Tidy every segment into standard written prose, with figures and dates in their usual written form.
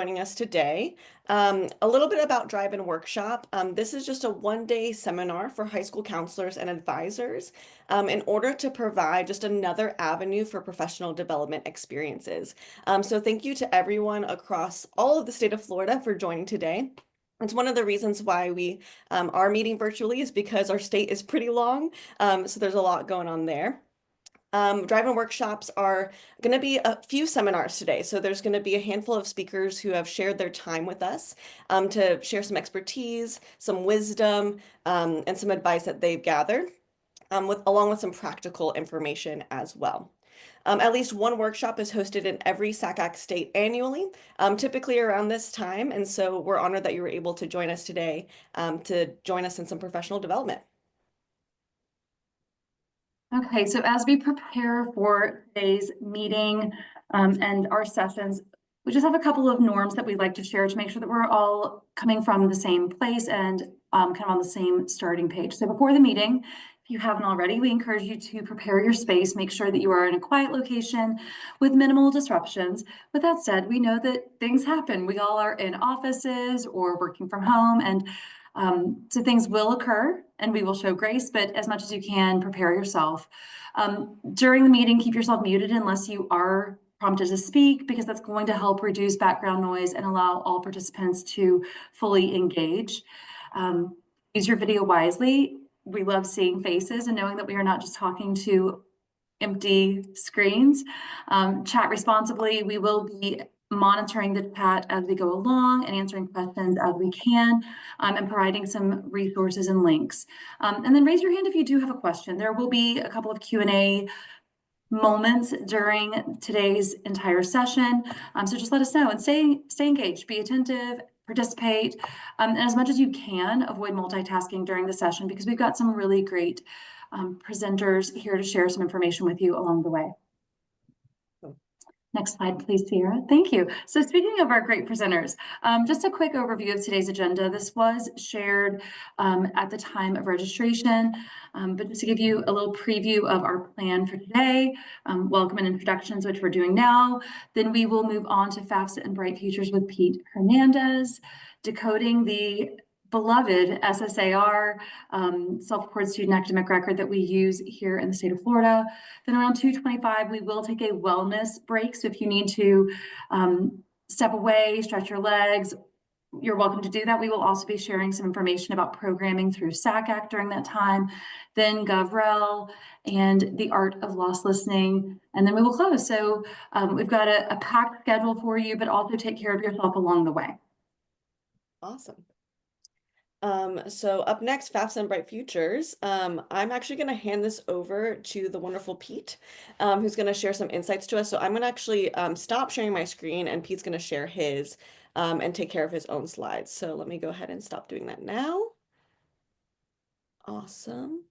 Joining us today. A little bit about Drive-In Workshop. This is just a one-day seminar for high school counselors and advisors in order to provide just another avenue for professional development experiences. So thank you to everyone across all of the state of Florida for joining today. It's one of the reasons why we are meeting virtually is because our state is pretty long, so there's a lot going on there. Drive-in workshops are going to be a few seminars today. So there's going to be a handful of speakers who have shared their time with us to share some expertise, some wisdom, and some advice that they've gathered, along with some practical information as well. At least one workshop is hosted in every SACAC state annually, typically around this time. And so we're honored that you were able to join us today to join us in some professional development. Okay, so as we prepare for today's meeting and our sessions, we just have a couple of norms that we'd like to share to make sure that we're all coming from the same place and kind of on the same starting page. So before the meeting, if you haven't already, we encourage you to prepare your space, make sure that you are in a quiet location with minimal disruptions. With that said, we know that things happen. We all are in offices or working from home, and so things will occur and we will show grace, but as much as you can, prepare yourself. During the meeting, keep yourself muted unless you are prompted to speak, because that's going to help reduce background noise and allow all participants to fully engage. Use your video wisely. We love seeing faces and knowing that we are not just talking to empty screens. Chat responsibly. We will be monitoring the chat as we go along and answering questions as we can, and providing some resources and links. And then raise your hand if you do have a question. There will be a couple of Q&A moments during today's entire session. So just let us know and stay engaged, be attentive, participate, and as much as you can, avoid multitasking during the session, because we've got some really great presenters here to share some information with you along the way. Next slide, please, Sierra. Thank you. So speaking of our great presenters, just a quick overview of today's agenda. This was shared at the time of registration, but just to give you a little preview of our plan for today, welcome and introductions, which we're doing now. Then we will move on to FAFSA and Bright Futures with Pete Hernandez, decoding the beloved SSAR, self-reported student academic record that we use here in the state of Florida. Then around 2:25, we will take a wellness break. So if you need to step away, stretch your legs, you're welcome to do that. We will also be sharing some information about programming through SACAC during that time, then GovRel and the art of lost listening, and then we will close. So we've got a packed schedule for you, but also take care of yourself along the way. Awesome. So up next, FAFSA and Bright Futures. I'm actually going to hand this over to the wonderful Pete, who's going to share some insights to us. So I'm going to actually stop sharing my screen, and Pete's going to share his and take care of his own slides. So let me go ahead and stop doing that now. Awesome.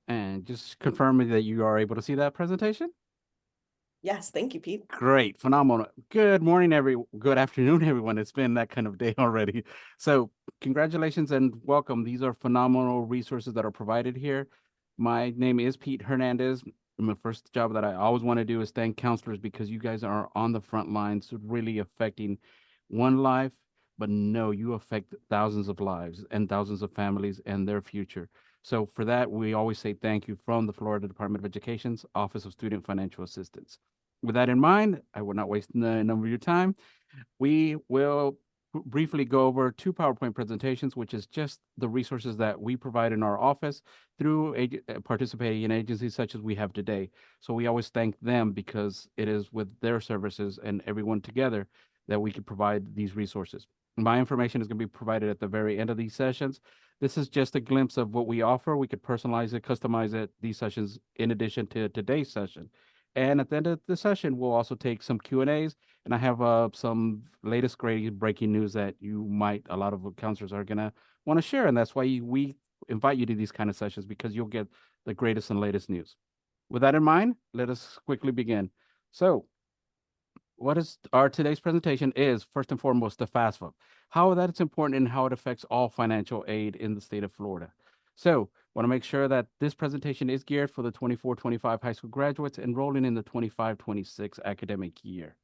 And just confirming that you are able to see that presentation. Yes, thank you, Pete. Great, phenomenal. Good morning, good afternoon, everyone. It's been that kind of day already. So congratulations and welcome. These are phenomenal resources that are provided here. My name is Pete Hernandez. My first job that I always want to do is thank counselors, because you guys are on the front lines, really affecting one life, but no, you affect thousands of lives and thousands of families and their future. So for that, we always say thank you from the Florida Department of Education's Office of Student Financial Assistance. With that in mind, I will not waste the number of your time. We will briefly go over 2 PowerPoint presentations, which is just the resources that we provide in our office through participating in agencies such as we have today. So we always thank them, because it is with their services and everyone together that we can provide these resources. My information is going to be provided at the very end of these sessions. This is just a glimpse of what we offer. We could personalize it, customize it, these sessions, in addition to today's session. And at the end of the session, we'll also take some Q&As, and I have some latest great breaking news that a lot of counselors are going to want to share. And that's why we invite you to these kind of sessions, because you'll get the greatest and latest news. With that in mind, let us quickly begin. So what is our today's presentation is, first and foremost, the FAFSA, how that's important and how it affects all financial aid in the state of Florida. So, want to make sure that this presentation is geared for the 24-25 high school graduates enrolling in the 25-26 academic year.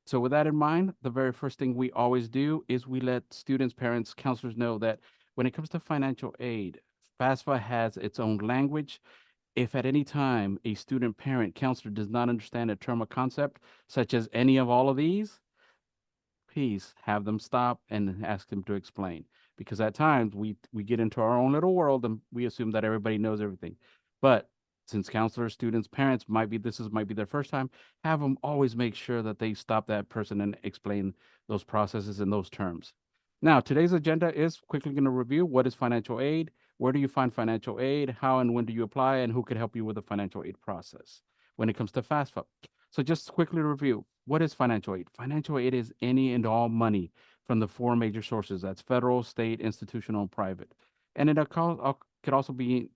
So with that in mind, the very first thing we always do is we let students, parents, counselors know that when it comes to financial aid, FAFSA has its own language. If at any time a student, parent, counselor does not understand a term or concept, such as any of all of these, please have them stop and ask them to explain. Because at times we get into our own little world and we assume that everybody knows everything. But since counselors, students, parents might be their first time, have them always make sure that they stop that person and explain those processes and those terms. Now, today's agenda is quickly going to review what is financial aid, where do you find financial aid, how and when do you apply, and who could help you with the financial aid process when it comes to FAFSA. So just quickly review, what is financial aid? Financial aid is any and all money from the four major sources. That's federal, state, institutional, and private. And it could also be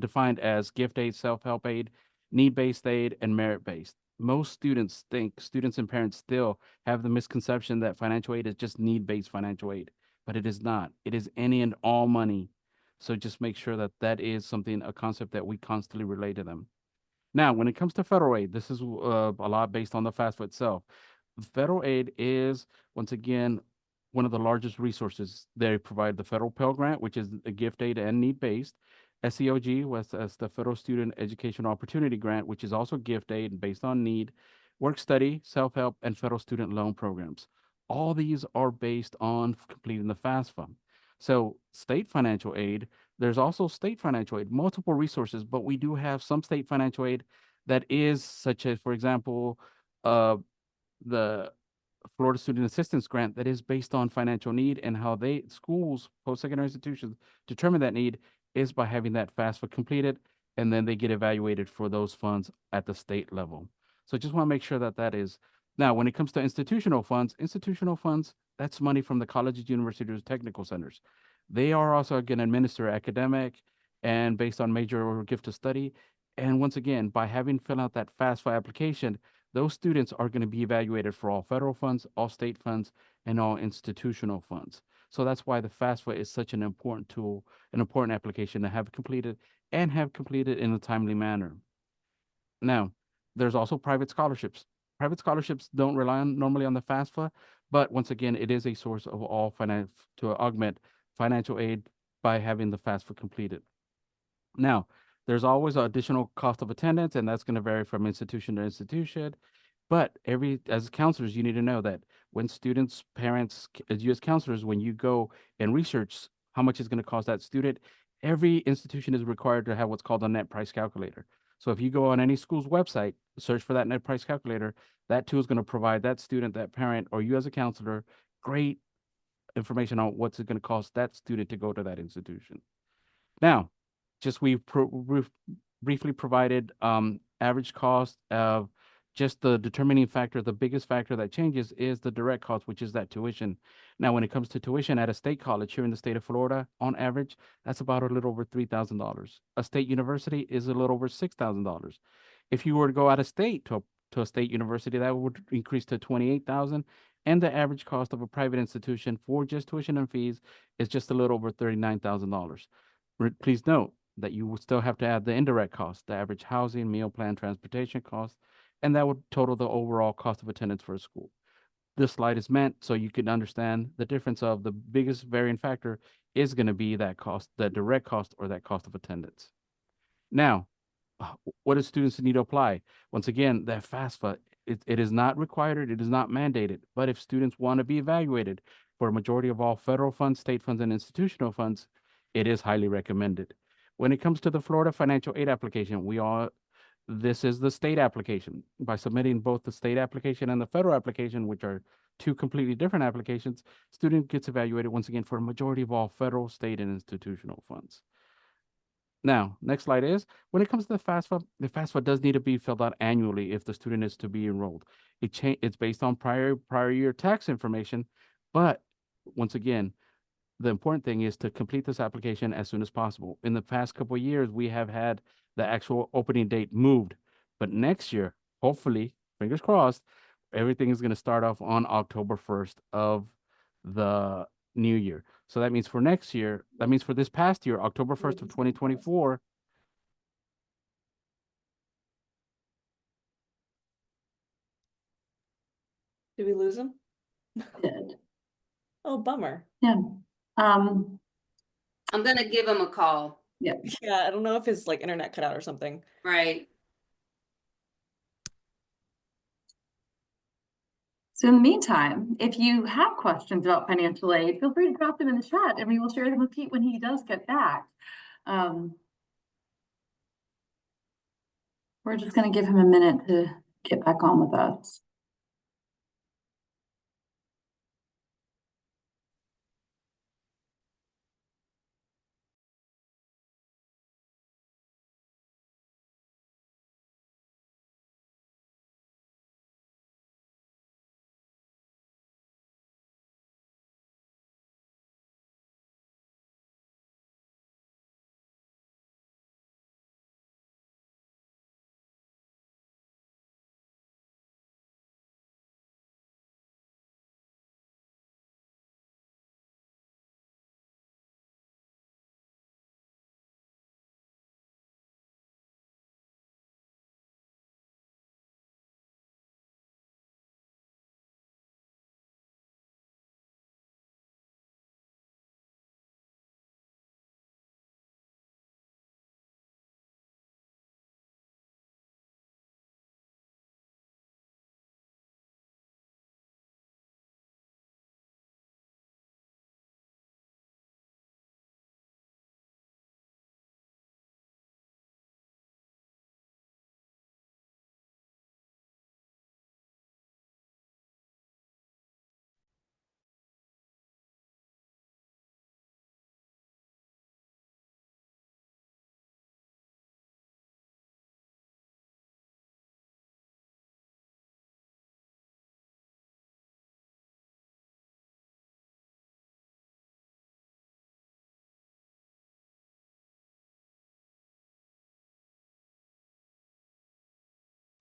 defined as gift aid, self-help aid, need-based aid, and merit-based. Most students and parents still have the misconception that financial aid is just need-based financial aid, but it is not. It is any and all money. So just make sure that that is a concept that we constantly relay to them. Now, when it comes to federal aid, this is a lot based on the FAFSA itself. Federal aid is, once again, one of the largest resources. They provide the federal Pell Grant, which is a gift aid and need-based. SEOG was as the Federal Student Education Opportunity Grant, which is also gift aid and based on need. Work study, self-help, and federal student loan programs. All these are based on completing the FAFSA. So state financial aid, there's also state financial aid, multiple resources, but we do have some state financial aid that is such as, for example, uh, the Florida Student Assistance Grant that is based on financial need, and how schools, post-secondary institutions determine that need is by having that FAFSA completed, and then they get evaluated for those funds at the state level. So just want to make sure that that is. Now, when it comes to institutional funds, that's money from the colleges, universities, technical centers. They are also going to administer academic and based on major or gift of study. And once again, by having fill out that FAFSA application, those students are going to be evaluated for all federal funds, all state funds, and all institutional funds. So that's why the FAFSA is such an important tool, an important application to have completed and have completed in a timely manner. Now, there's also private scholarships. Private scholarships don't rely normally on the FAFSA, but once again, it is a source of all finance to augment financial aid by having the FAFSA completed. Now, there's always an additional cost of attendance, and that's going to vary from institution to institution. But as counselors, you need to know that when students, parents, as you as counselors, when you go and research how much it's going to cost that student, every institution is required to have what's called a net price calculator. So if you go on any school's website, search for that net price calculator, that tool is going to provide that student, that parent, or you as a counselor, great information on what's it going to cost that student to go to that institution. Now, just briefly provided average cost of just the determining factor. The biggest factor that changes is the direct cost, which is that tuition. Now, when it comes to tuition at a state college here in the state of Florida, on average, that's about a little over $3,000. A state university is a little over $6,000. If you were to go out of state to a state university, that would increase to $28,000. And the average cost of a private institution for just tuition and fees is just a little over $39,000. Please note that you will still have to add the indirect costs, the average housing, meal plan, transportation costs, and that would total the overall cost of attendance for a school. This slide is meant so you can understand the difference of the biggest varying factor is going to be that cost, that direct cost or that cost of attendance. Now, what do students need to apply? Once again, that FAFSA, it is not required, it is not mandated, but if students want to be evaluated for a majority of all federal funds, state funds, and institutional funds, it is highly recommended. When it comes to the Florida financial aid application, this is the state application. By submitting both the state application and the federal application, which are two completely different applications, student gets evaluated once again for a majority of all federal, state, and institutional funds. Now, next slide is, when it comes to the FAFSA does need to be filled out annually if the student is to be enrolled. It's based on prior year tax information, but once again, the important thing is to complete this application as soon as possible. In the past couple of years, we have had the actual opening date moved, but next year, hopefully, fingers crossed, everything is going to start off on October 1st of the new year. So that means for next year, that means for this past year, October 1st of 2024, Did we lose him? Did. Oh, bummer. Yeah. I'm gonna give him a call. Yeah. Yeah, I don't know if his like internet cut out or something. Right. So in the meantime, if you have questions about financial aid, feel free to drop them in the chat and we will share them with Pete when he does get back. We're just going to give him a minute to get back on with us.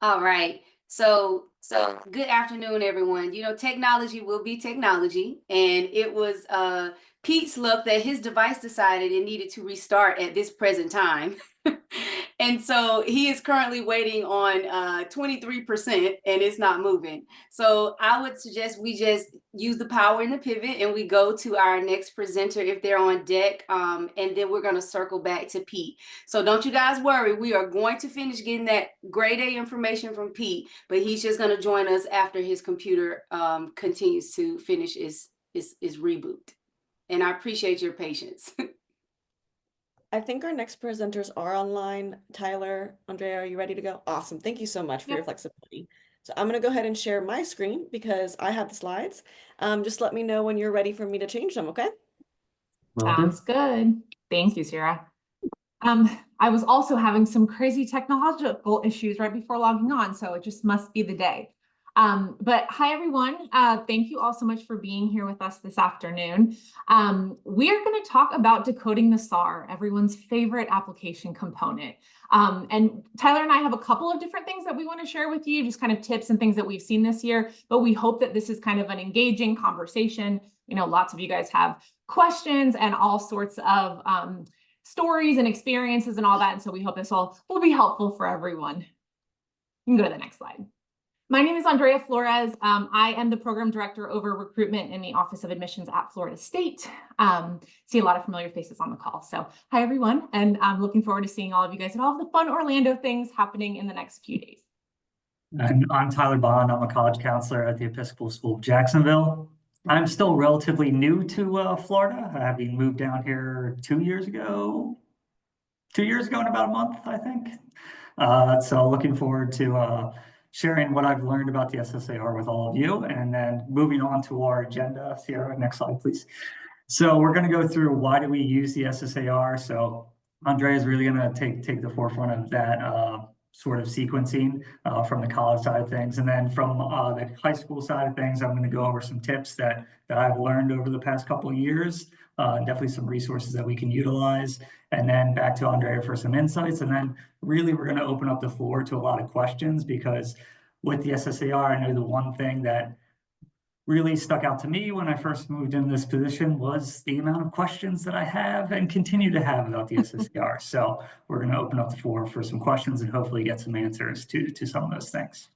All right. So good afternoon, everyone. You know, technology will be technology, and it was Pete's luck that his device decided it needed to restart at this present time. And so he is currently waiting on 23% and it's not moving. So I would suggest we just use the power in the pivot and we go to our next presenter if they're on deck. And then we're going to circle back to Pete. So don't you guys worry. We are going to finish getting that grade A information from Pete, but he's just going to join us after his computer continues to finish his reboot. And I appreciate your patience. I think our next presenters are online. Tyler, Andrea, are you ready to go? Awesome. Thank you so much for your flexibility. So I'm going to go ahead and share my screen because I have the slides. Just let me know when you're ready for me to change them, okay? Sounds good. Thank you, Sierra. I was also having some crazy technological issues right before logging on, so it just must be the day. But hi, everyone. Thank you all so much for being here with us this afternoon. We are going to talk about decoding the SSAR, everyone's favorite application component. And Tyler and I have a couple of different things that we want to share with you, just kind of tips and things that we've seen this year, but we hope that this is kind of an engaging conversation. You know, lots of you guys have questions and all sorts of stories and experiences and all that. And so we hope this will be helpful for everyone. You can go to the next slide. My name is Andrea Flores. I am the program director over recruitment in the Office of Admissions at Florida State. See a lot of familiar faces on the call. So hi, everyone. And I'm looking forward to seeing all of you guys at all of the fun Orlando things happening in the next few days. And I'm Tyler Bond. I'm a college counselor at the Episcopal School of Jacksonville. I'm still relatively new to Florida, having moved down here 2 years ago. 2 years ago in about a month, I think. So looking forward to sharing what I've learned about the SSAR with all of you, and then moving on to our agenda. Sierra, next slide, please. So we're going to go through why do we use the SSAR. So Andrea is really going to take the forefront of that sort of sequencing from the college side of things. And then from the high school side of things, I'm going to go over some tips that I've learned over the past couple of years, definitely some resources that we can utilize, and then back to Andrea for some insights. And then really we're going to open up the floor to a lot of questions, because with the SSAR, I know the one thing that really stuck out to me when I first moved into this position was the amount of questions that I have and continue to have about the SSAR. So we're going to open up the floor for some questions and hopefully get some answers to some of those things.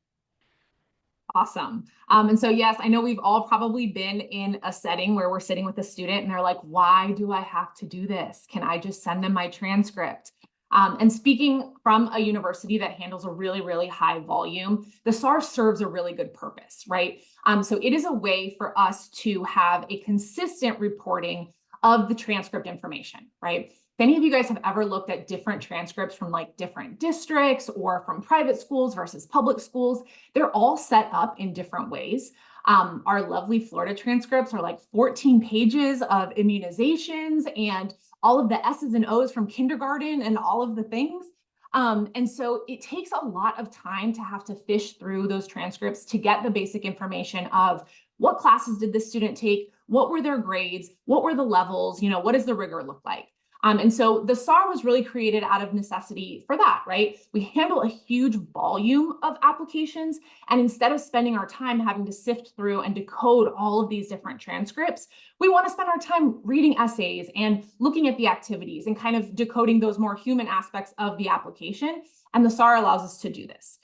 Awesome. And so, yes, I know we've all probably been in a setting where we're sitting with a student and they're like, why do I have to do this? Can I just send them my transcript? And speaking from a university that handles a really, really high volume, the SSAR serves a really good purpose, right? So it is a way for us to have a consistent reporting of the transcript information, right? If any of you guys have ever looked at different transcripts from like different districts or from private schools versus public schools, they're all set up in different ways. Our lovely Florida transcripts are like 14 pages of immunizations and all of the S's and O's from kindergarten and all of the things. And so it takes a lot of time to have to fish through those transcripts to get the basic information of what classes did this student take, what were their grades, what were the levels, you know, what does the rigor look like? And so the SSAR was really created out of necessity for that, right? We handle a huge volume of applications, and instead of spending our time having to sift through and decode all of these different transcripts, we want to spend our time reading essays and looking at the activities and kind of decoding those more human aspects of the application. And the SSAR allows us to do this.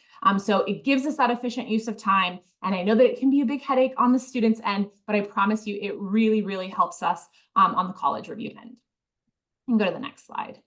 So it gives us that efficient use of time. And I know that it can be a big headache on the student's end, but I promise you, it really, really helps us on the college review end. You can go to the next slide.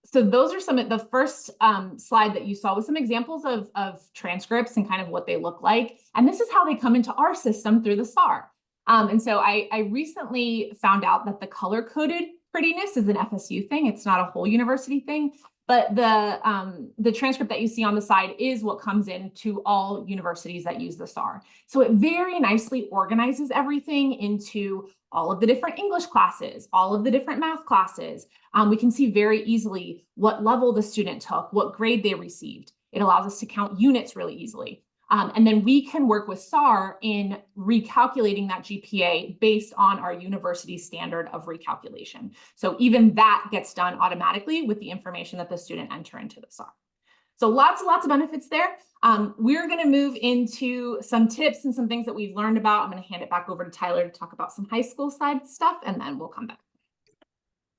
So those are some of the first slide that you saw with some examples of transcripts and kind of what they look like. And this is how they come into our system through the SSAR. And so I recently found out that the color-coded prettiness is an FSU thing. It's not a whole university thing. But the transcript that you see on the side is what comes into all universities that use the SSAR. So it very nicely organizes everything into all of the different English classes, all of the different math classes. We can see very easily what level the student took, what grade they received. It allows us to count units really easily. And then we can work with SSAR in recalculating that GPA based on our university standard of recalculation. So even that gets done automatically with the information that the student enter into the SSAR. So lots of benefits there. We're going to move into some tips and some things that we've learned about. I'm going to hand it back over to Tyler to talk about some high school side stuff, and then we'll come back.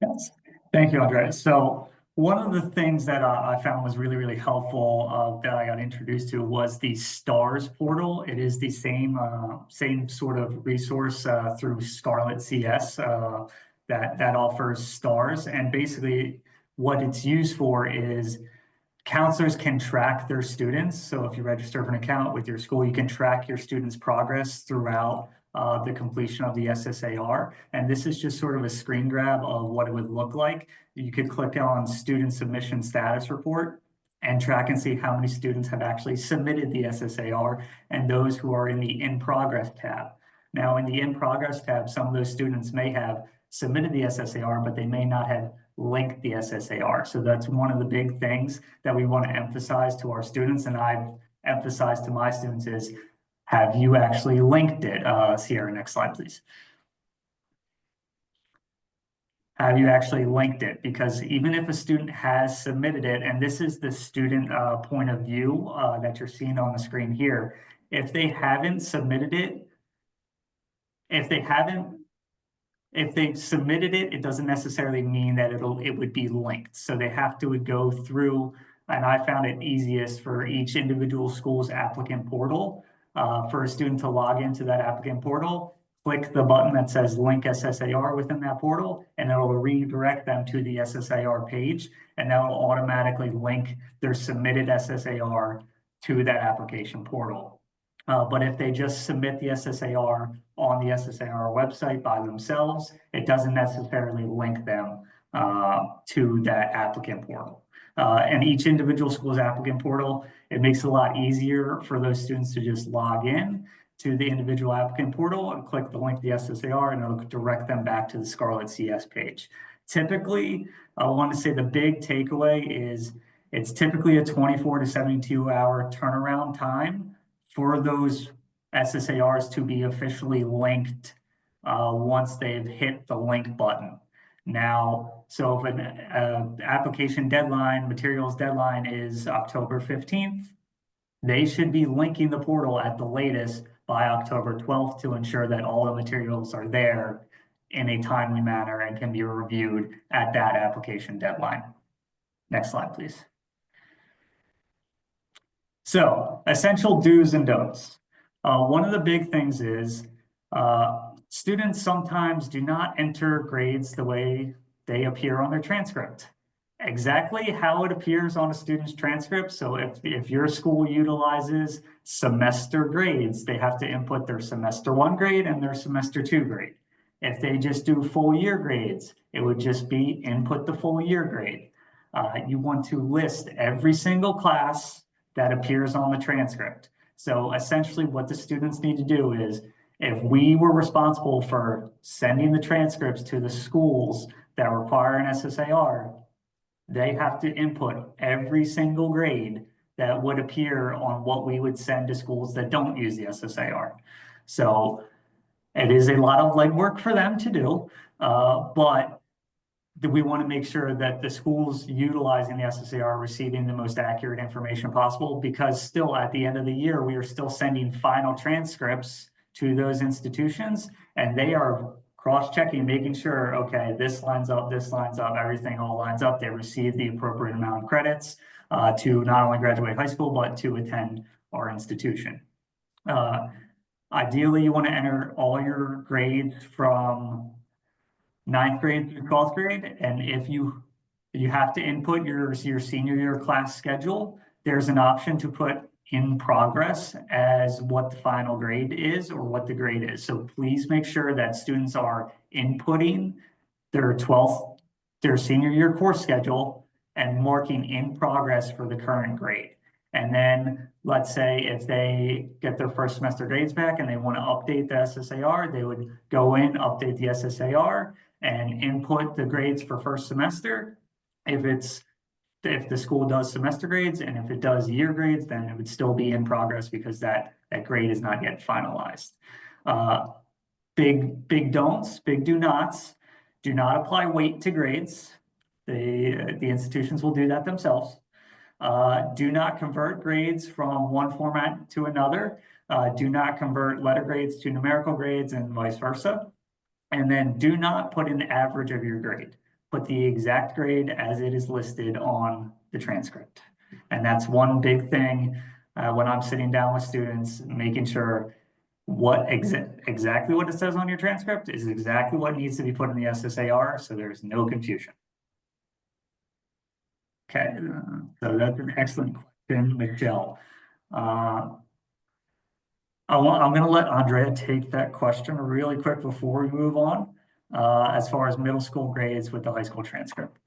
Yes, thank you, Andrea. So one of the things that I found was really, really helpful that I got introduced to was the STARS portal. It is the same sort of resource through Scarlet CS that offers STARS. And basically what it's used for is counselors can track their students. So if you register for an account with your school, you can track your students' progress throughout the completion of the SSAR. And this is just sort of a screen grab of what it would look like. You could click on Student Submission Status Report and track and see how many students have actually submitted the SSAR and those who are in the In Progress tab. Now, in the In Progress tab, some of those students may have submitted the SSAR, but they may not have linked the SSAR. So that's one of the big things that we want to emphasize to our students, and I've emphasized to my students is, have you actually linked it? Sierra, next slide, please. Have you actually linked it? Because even if a student has submitted it, and this is the student point of view that you're seeing on the screen here, if they haven't submitted it, if they've submitted it, it doesn't necessarily mean that it would be linked. So they have to go through, and I found it easiest for each individual school's applicant portal. For a student to log into that applicant portal, click the button that says Link SSAR within that portal, and it'll redirect them to the SSAR page, and that will automatically link their submitted SSAR to that application portal. But if they just submit the SSAR on the SSAR website by themselves, it doesn't necessarily link them to that applicant portal. And each individual school's applicant portal, it makes it a lot easier for those students to just log in to the individual applicant portal and click the link to the SSAR, and it'll direct them back to the Scarlet CS page. Typically, I want to say the big takeaway is it's typically a 24 to 72 hour turnaround time for those SSARs to be officially linked once they've hit the link button. Now, so if an application deadline, materials deadline is October 15th, they should be linking the portal at the latest by October 12th to ensure that all the materials are there in a timely manner and can be reviewed at that application deadline. Next slide, please. So, essential do's and don'ts. One of the big things is students sometimes do not enter grades the way they appear on their transcript. Exactly how it appears on a student's transcript. So if your school utilizes semester grades, they have to input their semester 1 grade and their semester 2 grade. If they just do full year grades, it would just be input the full year grade. You want to list every single class that appears on the transcript. So essentially what the students need to do is, if we were responsible for sending the transcripts to the schools that require an SSAR, they have to input every single grade that would appear on what we would send to schools that don't use the SSAR. So it is a lot of legwork for them to do, but we want to make sure that the schools utilizing the SSAR are receiving the most accurate information possible, because still at the end of the year, we are still sending final transcripts to those institutions, and they are cross-checking, making sure, okay, this lines up, everything all lines up. They receive the appropriate amount of credits to not only graduate high school, but to attend our institution. Ideally, you want to enter all your grades from 9th grade through 12th grade. And if you have to input your senior year class schedule, there's an option to put in progress as what the final grade is or what the grade is. So please make sure that students are inputting their senior year course schedule and marking in progress for the current grade. And then let's say if they get their first semester grades back and they want to update the SSAR, they would go in, update the SSAR, and input the grades for first semester. If the school does semester grades, and if it does year grades, then it would still be in progress because that grade is not yet finalized. Big don'ts, big do nots. Do not apply weight to grades. The institutions will do that themselves. Do not convert grades from one format to another. Do not convert letter grades to numerical grades and vice versa. And then do not put an average of your grade. Put the exact grade as it is listed on the transcript. And that's one big thing when I'm sitting down with students, making sure exactly what it says on your transcript is exactly what needs to be put in the SSAR, so there's no confusion. Okay, so that's an excellent question, Michelle. I'm going to let Andrea take that question really quick before we move on, as far as middle school grades with the high school transcript.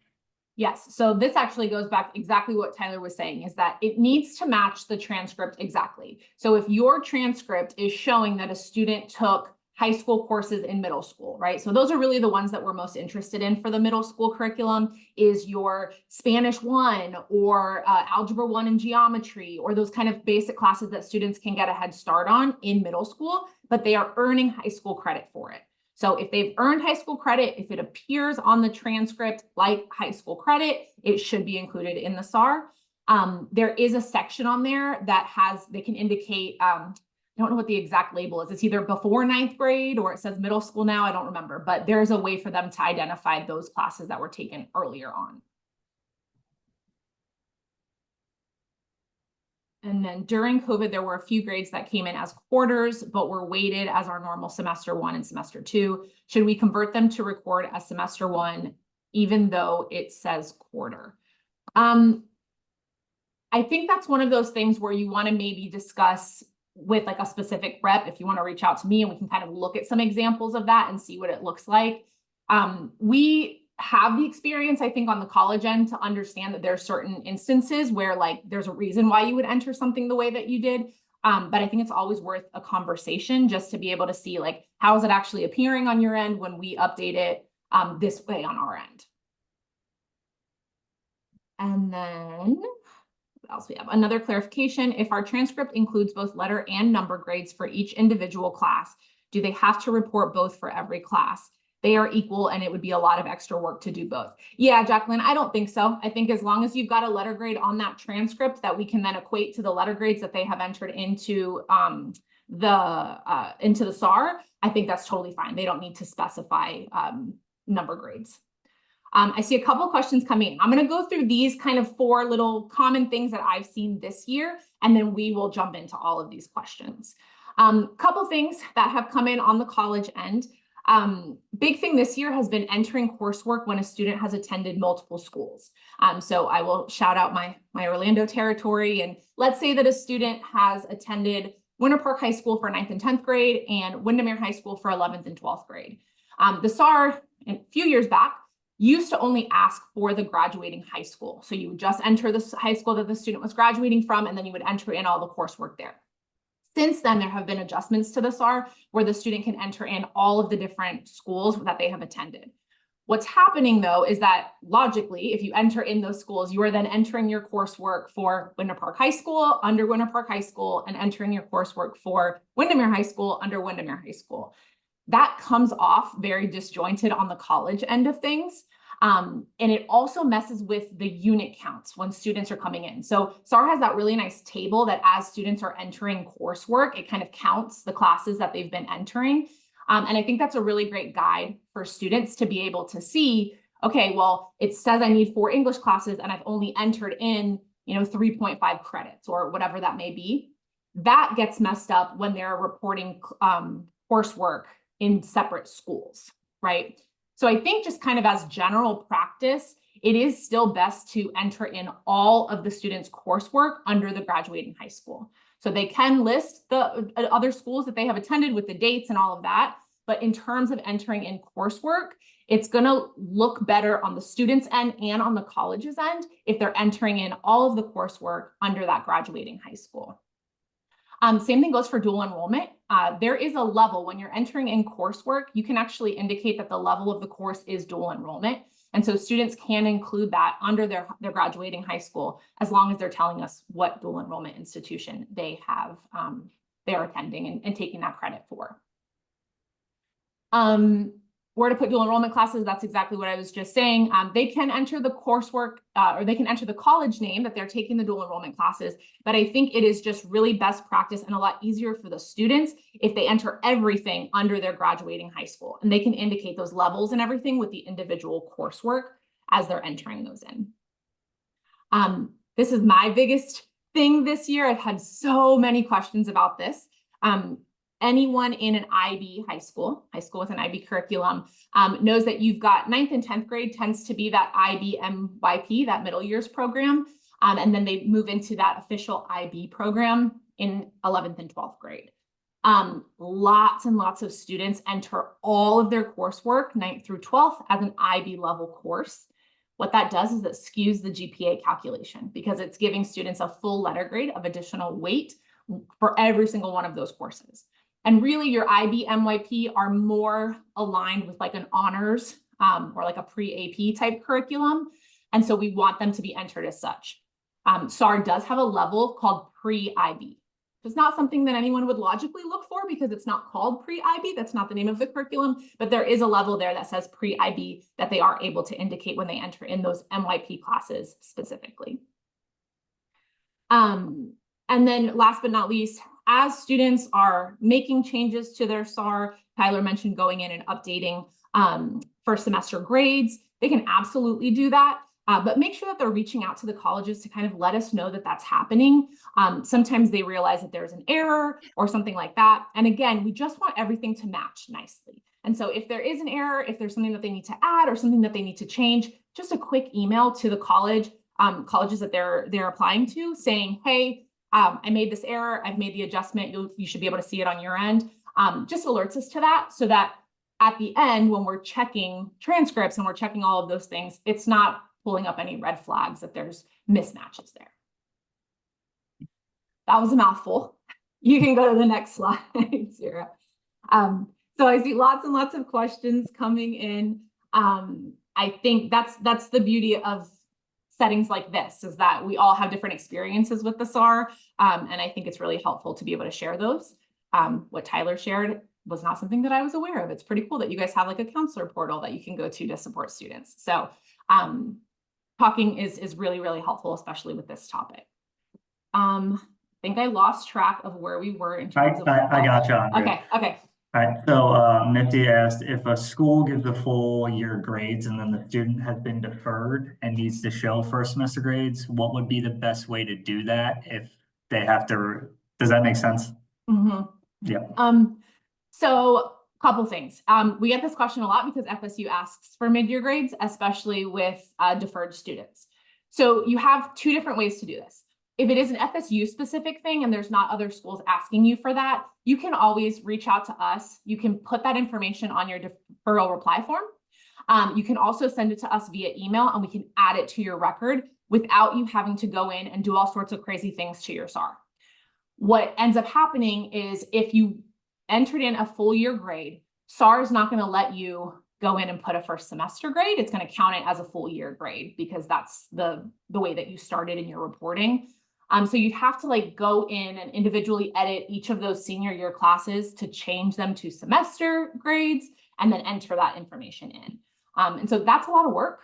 Yes, so this actually goes back exactly what Tyler was saying, is that it needs to match the transcript exactly. So if your transcript is showing that a student took high school courses in middle school, right? So those are really the ones that we're most interested in for the middle school curriculum, is your Spanish 1 or Algebra 1 and geometry, or those kind of basic classes that students can get a head start on in middle school, but they are earning high school credit for it. So if they've earned high school credit, if it appears on the transcript like high school credit, it should be included in the SAR. There is a section on there that they can indicate, I don't know what the exact label is. It's either before 9th grade or it says middle school now. I don't remember, but there's a way for them to identify those classes that were taken earlier on. And then during COVID, there were a few grades that came in as quarters, but were weighted as our normal semester 1 and semester 2. Should we convert them to record as semester 1, even though it says quarter? I think that's one of those things where you want to maybe discuss with like a specific rep, if you want to reach out to me and we can kind of look at some examples of that and see what it looks like. We have the experience, I think, on the college end to understand that there are certain instances where like there's a reason why you would enter something the way that you did. But I think it's always worth a conversation just to be able to see like, how is it actually appearing on your end when we update it this way on our end. And then what else we have? Another clarification: if our transcript includes both letter and number grades for each individual class, do they have to report both for every class? they are equal and it would be a lot of extra work to do both. Yeah, Jacqueline, I don't think so. I think as long as you've got a letter grade on that transcript that we can then equate to the letter grades that they have entered into the SAR, I think that's totally fine. They don't need to specify number grades. I see a couple of questions coming in. I'm going to go through these kind of 4 little common things that I've seen this year, and then we will jump into all of these questions. Couple things that have come in on the college end. Big thing this year has been entering coursework when a student has attended multiple schools. So I will shout out my Orlando territory, and let's say that a student has attended Winter Park High School for 9th and 10th grade and Windermere High School for 11th and 12th grade. The SAR a few years back used to only ask for the graduating high school. So you would just enter the high school that the student was graduating from, and then you would enter in all the coursework there. Since then, there have been adjustments to the SAR where the student can enter in all of the different schools that they have attended. What's happening though is that logically, if you enter in those schools, you are then entering your coursework for Winter Park High School under Winter Park High School and entering your coursework for Windermere High School under Windermere High School. That comes off very disjointed on the college end of things. And it also messes with the unit counts when students are coming in. So SAR has that really nice table that as students are entering coursework, it kind of counts the classes that they've been entering. And I think that's a really great guide for students to be able to see, okay, well, it says I need 4 English classes and I've only entered in, 3.5 credits or whatever that may be. That gets messed up when they're reporting coursework in separate schools, right? So I think just kind of as general practice, it is still best to enter in all of the students' coursework under the graduating high school. So they can list the other schools that they have attended with the dates and all of that. But in terms of entering in coursework, it's going to look better on the student's end and on the college's end if they're entering in all of the coursework under that graduating high school. Same thing goes for dual enrollment. There is a level when you're entering in coursework, you can actually indicate that the level of the course is dual enrollment. And so students can include that under their graduating high school, as long as they're telling us what dual enrollment institution they have, they're attending and taking that credit for. Where to put dual enrollment classes, that's exactly what I was just saying. They can enter the coursework or they can enter the college name that they're taking the dual enrollment classes, but I think it is just really best practice and a lot easier for the students if they enter everything under their graduating high school, and they can indicate those levels and everything with the individual coursework as they're entering those in. This is my biggest thing this year. I've had so many questions about this. Anyone in an IB high school with an IB curriculum knows that you've got 9th and 10th grade tends to be that IB MYP, that middle years program. And then they move into that official IB program in 11th and 12th grade. Lots and lots of students enter all of their coursework 9th through 12th as an IB level course. What that does is it skews the GPA calculation because it's giving students a full letter grade of additional weight for every single one of those courses. And really your IB MYP are more aligned with like an honors or like a pre-AP type curriculum. And so we want them to be entered as such. SAR does have a level called pre-IB. It's not something that anyone would logically look for because it's not called pre-IB. That's not the name of the curriculum, but there is a level there that says pre-IB that they are able to indicate when they enter in those MYP classes specifically. And then last but not least, as students are making changes to their SAR, Tyler mentioned going in and updating first semester grades. They can absolutely do that, but make sure that they're reaching out to the colleges to kind of let us know that that's happening. Sometimes they realize that there's an error or something like that. And again, we just want everything to match nicely. And so if there is an error, if there's something that they need to add or something that they need to change, just a quick email to the colleges that they're applying to saying, hey, I made this error, I've made the adjustment, you should be able to see it on your end. Just alerts us to that so that at the end, when we're checking transcripts and we're checking all of those things, it's not pulling up any red flags that there's mismatches there. That was a mouthful. You can go to the next slide, Sierra. So I see lots and lots of questions coming in. I think that's the beauty of settings like this, is that we all have different experiences with the SAR. And I think it's really helpful to be able to share those. What Tyler shared, was not something that I was aware of. It's pretty cool that you guys have like a counselor portal that you can go to support students. So talking is really, really helpful, especially with this topic. I think I lost track of where we were in terms of. I got you, Andrea. Okay. All right, so Nifty asked if a school gives a full year grades and then the student has been deferred and needs to show first semester grades, what would be the best way to do that if they have to, does that make sense? Mm-hmm. Yeah. So couple things. We get this question a lot because FSU asks for mid-year grades, especially with deferred students. So you have two different ways to do this. If it is an FSU specific thing and there's not other schools asking you for that, you can always reach out to us. You can put that information on your deferral reply form. You can also send it to us via email and we can add it to your record without you having to go in and do all sorts of crazy things to your SSAR. What ends up happening is if you entered in a full year grade, SSAR is not going to let you go in and put a first semester grade. It's going to count it as a full year grade because that's the way that you started in your reporting. So you'd have to like go in and individually edit each of those senior year classes to change them to semester grades and then enter that information in. And so that's a lot of work.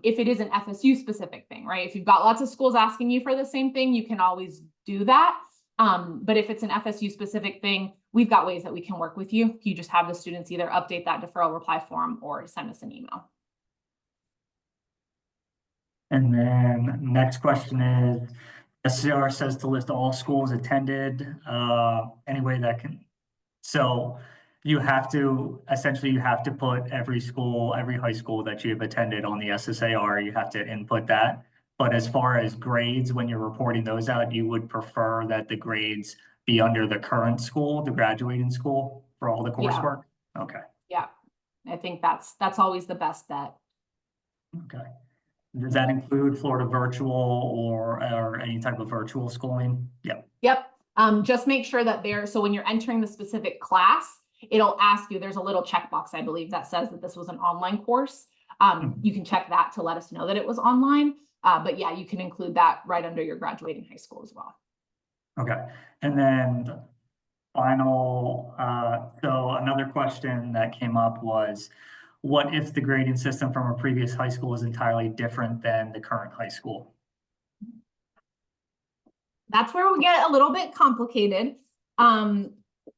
If it is an FSU specific thing, right? If you've got lots of schools asking you for the same thing, you can always do that. But if it's an FSU specific thing, we've got ways that we can work with you. You just have the students either update that deferral reply form or send us an email. And then next question is, SSAR says to list all schools attended, any way that can. So you have to, essentially you have to put every school, every high school that you've attended on the SSAR, you have to input that. But as far as grades, when you're reporting those out, you would prefer that the grades be under the current school, the graduating school for all the coursework? Yeah. Okay. Yeah, I think that's always the best bet. Okay. Does that include Florida virtual or any type of virtual schooling? Yep. Yep. Just make sure that so when you're entering the specific class, it'll ask you, there's a little checkbox, I believe, that says that this was an online course. You can check that to let us know that it was online. But yeah, you can include that right under your graduating high school as well. Okay. And then final, so another question that came up was, what if the grading system from a previous high school is entirely different than the current high school? That's where we get a little bit complicated.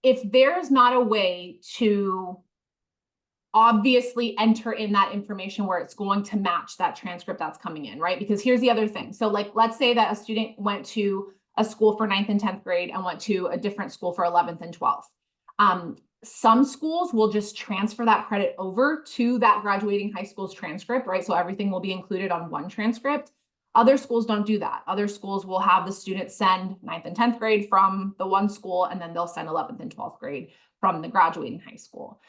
If there's not a way to obviously enter in that information where it's going to match that transcript that's coming in, right? Because here's the other thing. So like, let's say that a student went to a school for 9th and 10th grade and went to a different school for 11th and 12th. Some schools will just transfer that credit over to that graduating high school's transcript, right? So everything will be included on one transcript. Other schools don't do that. Other schools will have the students send 9th and 10th grade from the one school, and then they'll send 11th and 12th grade from the graduating high school.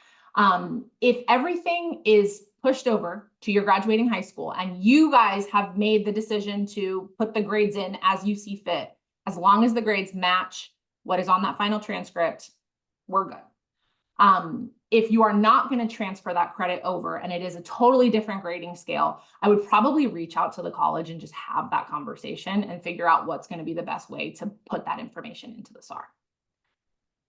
If everything is pushed over to your graduating high school and you guys have made the decision to put the grades in as you see fit, as long as the grades match what is on that final transcript, we're good. If you are not going to transfer that credit over and it is a totally different grading scale, I would probably reach out to the college and just have that conversation and figure out what's going to be the best way to put that information into the SSAR.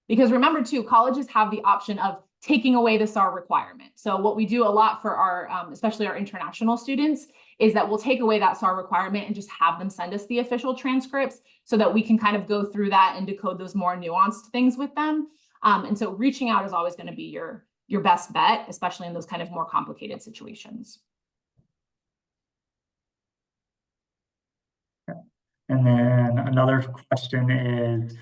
Because remember too, colleges have the option of taking away the SSAR requirement. So what we do a lot for our, especially our international students, is that we'll take away that SSAR requirement and just have them send us the official transcripts so that we can kind of go through that and decode those more nuanced things with them. And so reaching out is always going to be your best bet, especially in those kind of more complicated situations. And then another question is,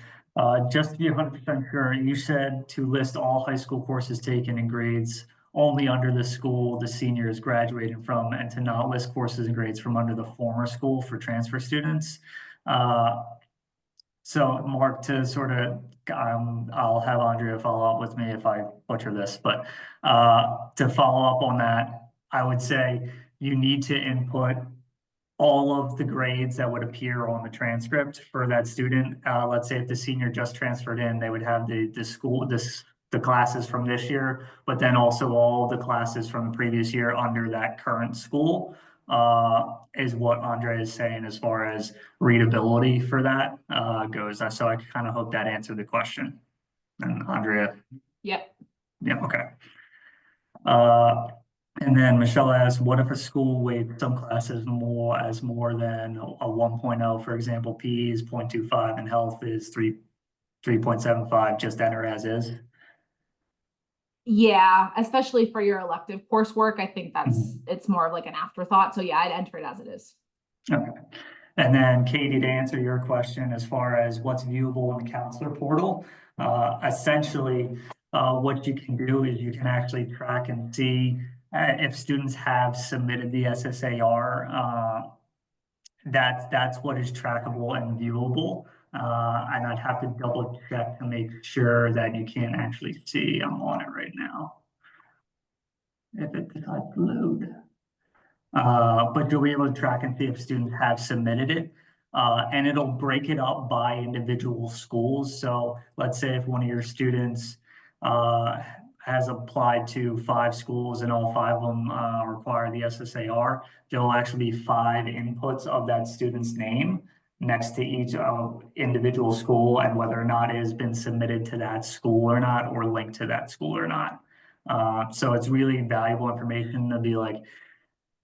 just to be 100% sure, you said to list all high school courses taken and grades only under the school the senior is graduating from, and to not list courses and grades from under the former school for transfer students. So Mark, to sort of, I'll have Andrea follow up with me if I butcher this, but to follow up on that, I would say you need to input all of the grades that would appear on the transcript for that student. Let's say if the senior just transferred in, they would have the classes from this year, but then also all the classes from the previous year under that current school. Is what Andre is saying as far as readability for that goes. So I kind of hope that answered the question. And Andrea. Yep. Yeah, okay. And then Michelle asked, what if a school weights some classes more than a 1.0, for example, PE is 0.25 and health is 3.75, just enter as is? Yeah, especially for your elective coursework, I think Mhm. it's more of like an afterthought. So yeah, I'd enter it as it is. Okay. And then Katie, to answer your question, as far as what's viewable in the counselor portal, essentially, what you can do is you can actually track and see if students have submitted the SSAR. That's what is trackable and viewable. And I'd have to double check to make sure that you can't actually see. I'm on it right now. If it decides to load. But you'll be able to track and see if students have submitted it. And it'll break it up by individual schools. So let's say if one of your students has applied to 5 schools and all 5 of them require the SSAR, there'll actually be 5 inputs of that student's name next to each individual school and whether or not it has been submitted to that school or not, or linked to that school or not. So it's really valuable information to be like,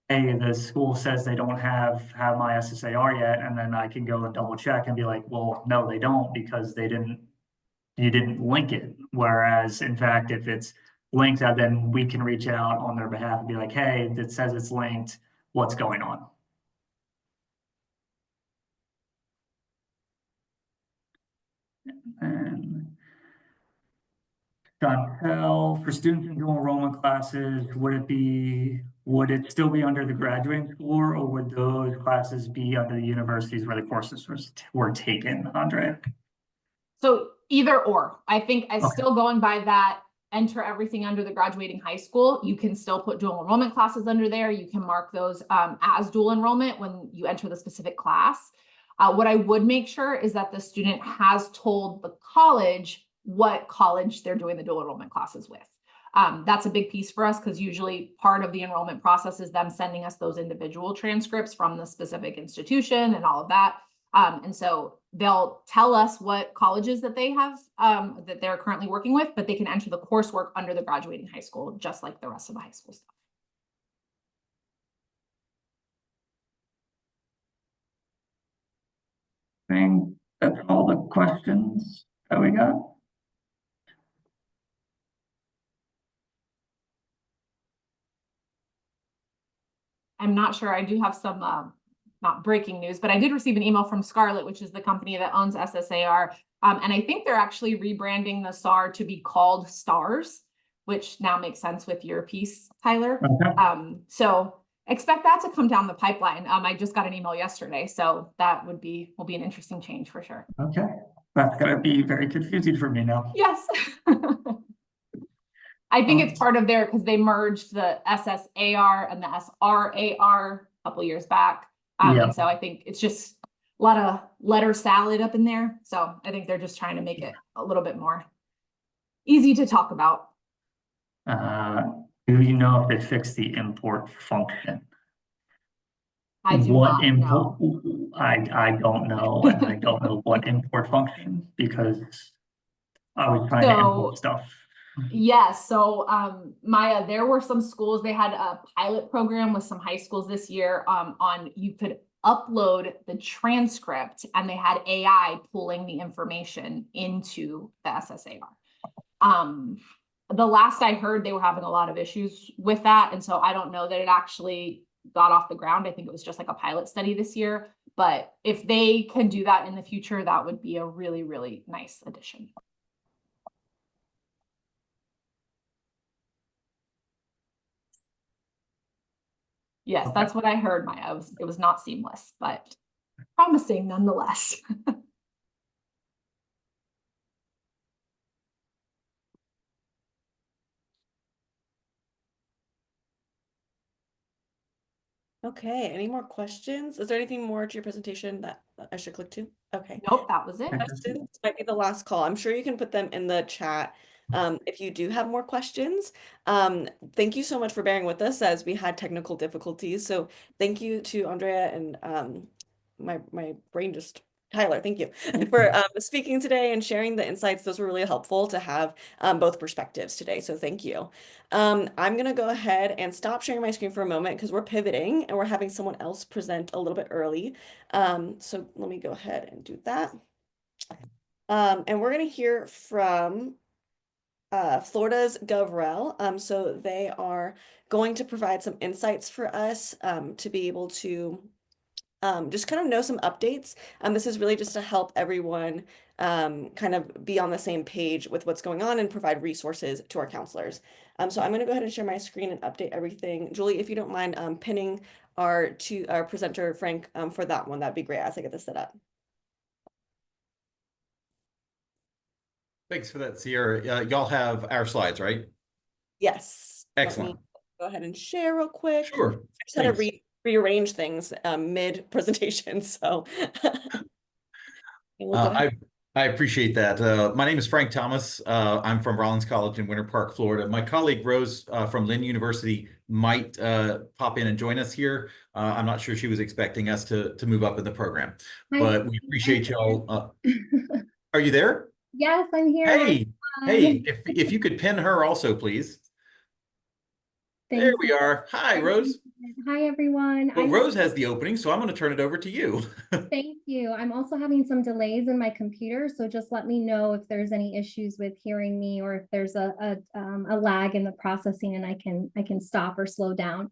hey, the school says they don't have my SSAR yet, and then I can go and double check and be like, well, no, they don't, because you didn't link it. Whereas in fact, if it's linked, then we can reach out on their behalf and be like, hey, it says it's linked, what's going on? And Chantel, for students in dual enrollment classes, would it still be under the graduating score, or would those classes be under the universities where the courses were taken, Andrea? So either or, I think Okay. still going by that, enter everything under the graduating high school. You can still put dual enrollment classes under there. You can mark those as dual enrollment when you enter the specific class. What I would make sure is that the student has told the college what college they're doing the dual enrollment classes with. That's a big piece for us because usually part of the enrollment process is them sending us those individual transcripts from the specific institution and all of that. And so they'll tell us what colleges that they have, that they're currently working with, but they can enter the coursework under the graduating high school, just like the rest of the high school stuff. I think that's all the questions that we got. I'm not sure. I do have some, not breaking news, but I did receive an email from Scarlett, which is the company that owns SSAR. And I think they're actually rebranding the SAR to be called STARS, which now makes sense with your piece, Tyler. Okay. So expect that to come down the pipeline. I just got an email yesterday, so that will be an interesting change for sure. Okay. That's gonna be very confusing for me now. Yes. I think it's part of their, because they merged the SSAR and the SRAR a couple years back. Yeah. And so I think it's just a lot of letter salad up in there. So I think they're just trying to make it a little bit more easy to talk about. Do you know if they fixed the import function? I do What not know. I don't know, and I don't know what import function, because I was trying to import stuff. Yes. So, Maya, there were some schools, they had a pilot program with some high schools this year, on you could upload the transcript and they had AI pulling the information into the SSAR. The last I heard, they were having a lot of issues with that. And so I don't know that it actually got off the ground. I think it was just like a pilot study this year. But if they can do that in the future, that would be a really, really nice addition. Yes, that's what I heard, Maya. It was not seamless, but promising nonetheless. Okay, any more questions? Is there anything more to your presentation that I should click to? Okay. Nope, that was it. Questions might be the last call. I'm sure you can put them in the chat if you do have more questions. Thank you so much for bearing with us as we had technical difficulties. So thank you to Andrea and my brain just Tyler, thank you for speaking today and sharing the insights. Those were really helpful to have both perspectives today. So thank you. I'm going to go ahead and stop sharing my screen for a moment because we're pivoting and we're having someone else present a little bit early. So let me go ahead and do that. And we're going to hear from Florida's GovRel. So they are going to provide some insights for us to be able to just kind of know some updates. This is really just to help everyone kind of be on the same page with what's going on and provide resources to our counselors. So I'm going to go ahead and share my screen and update everything. Julie, if you don't mind pinning our presenter, Frank, for that one, that'd be great as I get this set up. Thanks for that, Sierra. Y'all have our slides, right? Yes. Excellent. Let me go ahead and share real quick. Sure. I just had to rearrange things mid presentation, so we'll go ahead. I appreciate that. My name is Frank Thomas. I'm from Rollins College in Winter Park, Florida. My colleague Rose from Lynn University might pop in and join us here. I'm not sure she was expecting us to move up in the program, but we appreciate y'all. Are you there? Yes, I'm here. Hey, if you could pin her also, please. There we are. Hi, Rose. Hi, everyone. Well, Rose has the opening, so I'm going to turn it over to you. Thank you. I'm also having some delays in my computer, so just let me know if there's any issues with hearing me or if there's a lag in the processing, and I can stop or slow down.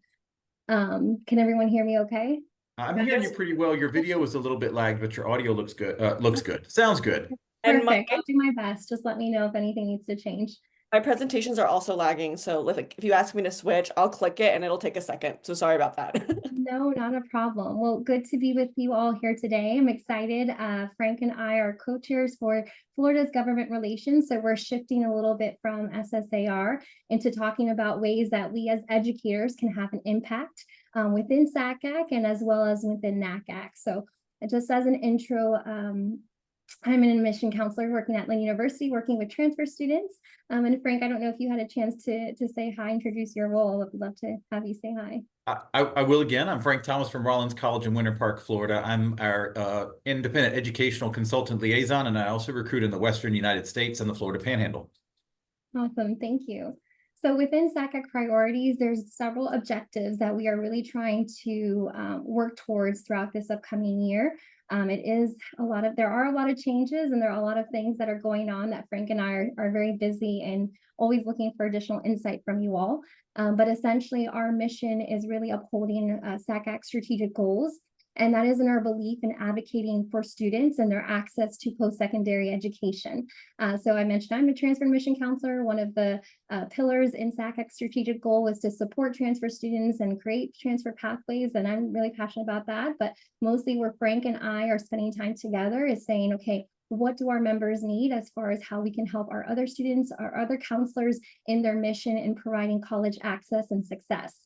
Can everyone hear me okay? I'm hearing you pretty well. Your video was a little bit lagged, but your audio looks good. Looks good. Sounds good. Perfect. I'll do my best. Just let me know if anything needs to change. My presentations are also lagging, so if you ask me to switch, I'll click it and it'll take a second. So sorry about that. No, not a problem. Well, good to be with you all here today. I'm excited. Frank and I are co-chairs for Florida's government relations. So we're shifting a little bit from SSAR into talking about ways that we as educators can have an impact within SACAC and as well as within NACAC. So just as an intro, I'm an admission counselor working at Lynn University, working with transfer students. And Frank, I don't know if you had a chance to say hi, introduce your role. I would love to have you say hi. I will again. I'm Frank Thomas from Rollins College in Winter Park, Florida. I'm our independent educational consultant liaison, and I also recruit in the Western United States and the Florida Panhandle. Awesome. Thank you. So within SACAC priorities, there's several objectives that we are really trying to work towards throughout this upcoming year. There are a lot of changes and there are a lot of things that are going on that Frank and I are very busy and always looking for additional insight from you all. But essentially our mission is really upholding SACAC strategic goals. And that is in our belief in advocating for students and their access to post-secondary education. So I mentioned I'm a transfer admission counselor. One of the pillars in SACAC strategic goal was to support transfer students and create transfer pathways. And I'm really passionate about that. But mostly where Frank and I are spending time together is saying, okay, what do our members need as far as how we can help our other students, our other counselors in their mission in providing college access and success.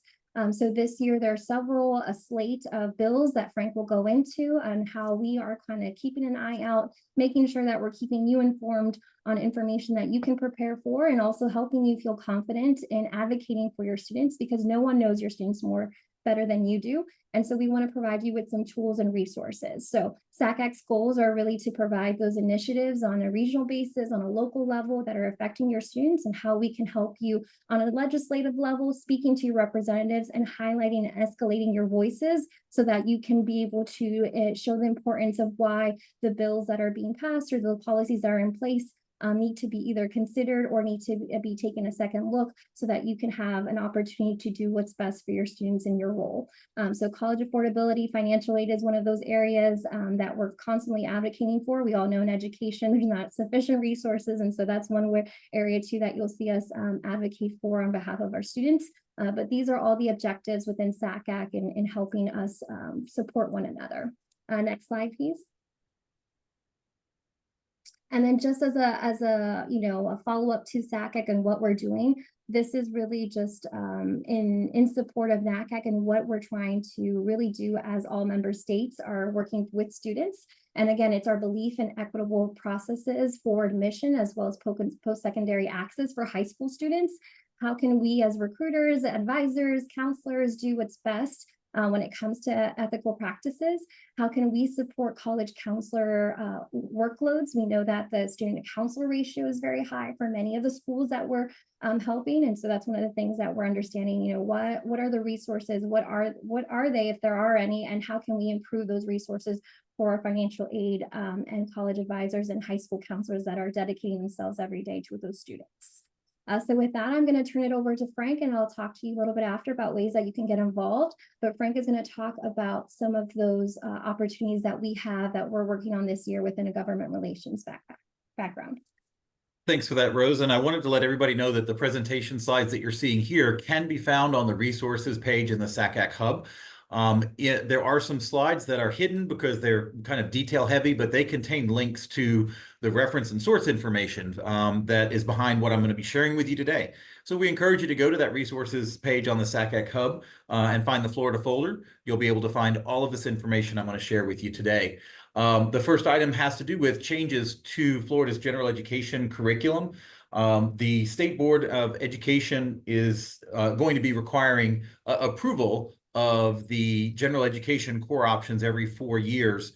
So this year, there are a slate of bills that Frank will go into on how we are kind of keeping an eye out, making sure that we're keeping you informed on information that you can prepare for, and also helping you feel confident in advocating for your students, because no one knows your students better than you do. And so we want to provide you with some tools and resources. So SACAC's goals are really to provide those initiatives on a regional basis, on a local level that are affecting your students, and how we can help you on a legislative level, speaking to your representatives and highlighting and escalating your voices so that you can be able to show the importance of why the bills that are being passed or the policies that are in place need to be either considered or need to be taken a second look so that you can have an opportunity to do what's best for your students in your role. So college affordability, financial aid is one of those areas that we're constantly advocating for. We all know in education, there's not sufficient resources. And so that's one area too that you'll see us advocate for on behalf of our students. But these are all the objectives within SACAC in helping us support one another. Next slide, please. And then just as a follow-up to SACAC and what we're doing, this is really just in support of NACAC and what we're trying to really do as all member states are working with students. And again, it's our belief in equitable processes for admission as well as post-secondary access for high school students. How can we as recruiters, advisors, counselors do what's best when it comes to ethical practices. How can we support college counselor workloads? We know that the student counselor ratio is very high for many of the schools that we're helping. And so that's one of the things that we're understanding, you know, what are the resources? What are they, if there are any, and how can we improve those resources for our financial aid and college advisors and high school counselors that are dedicating themselves every day to those students. So with that, I'm going to turn it over to Frank, and I'll talk to you a little bit after about ways that you can get involved. But Frank is going to talk about some of those opportunities that we have that we're working on this year within a government relations background. Thanks for that, Rose. And I wanted to let everybody know that the presentation slides that you're seeing here can be found on the resources page in the SACAC Hub. There are some slides that are hidden because they're kind of detail heavy, but they contain links to the reference and source information that is behind what I'm going to be sharing with you today. So we encourage you to go to that resources page on the SACAC Hub and find the Florida folder. You'll be able to find all of this information I'm going to share with you today. The first item has to do with changes to Florida's general education curriculum. The State Board of Education is going to be requiring approval of the general education core options every 4 years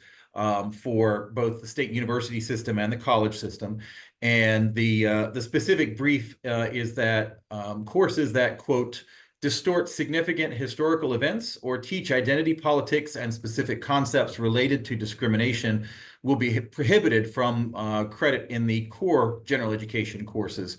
for both the state university system and the college system. And the specific brief is that courses that, quote, distort significant historical events or teach identity politics and specific concepts related to discrimination will be prohibited from credit in the core general education courses.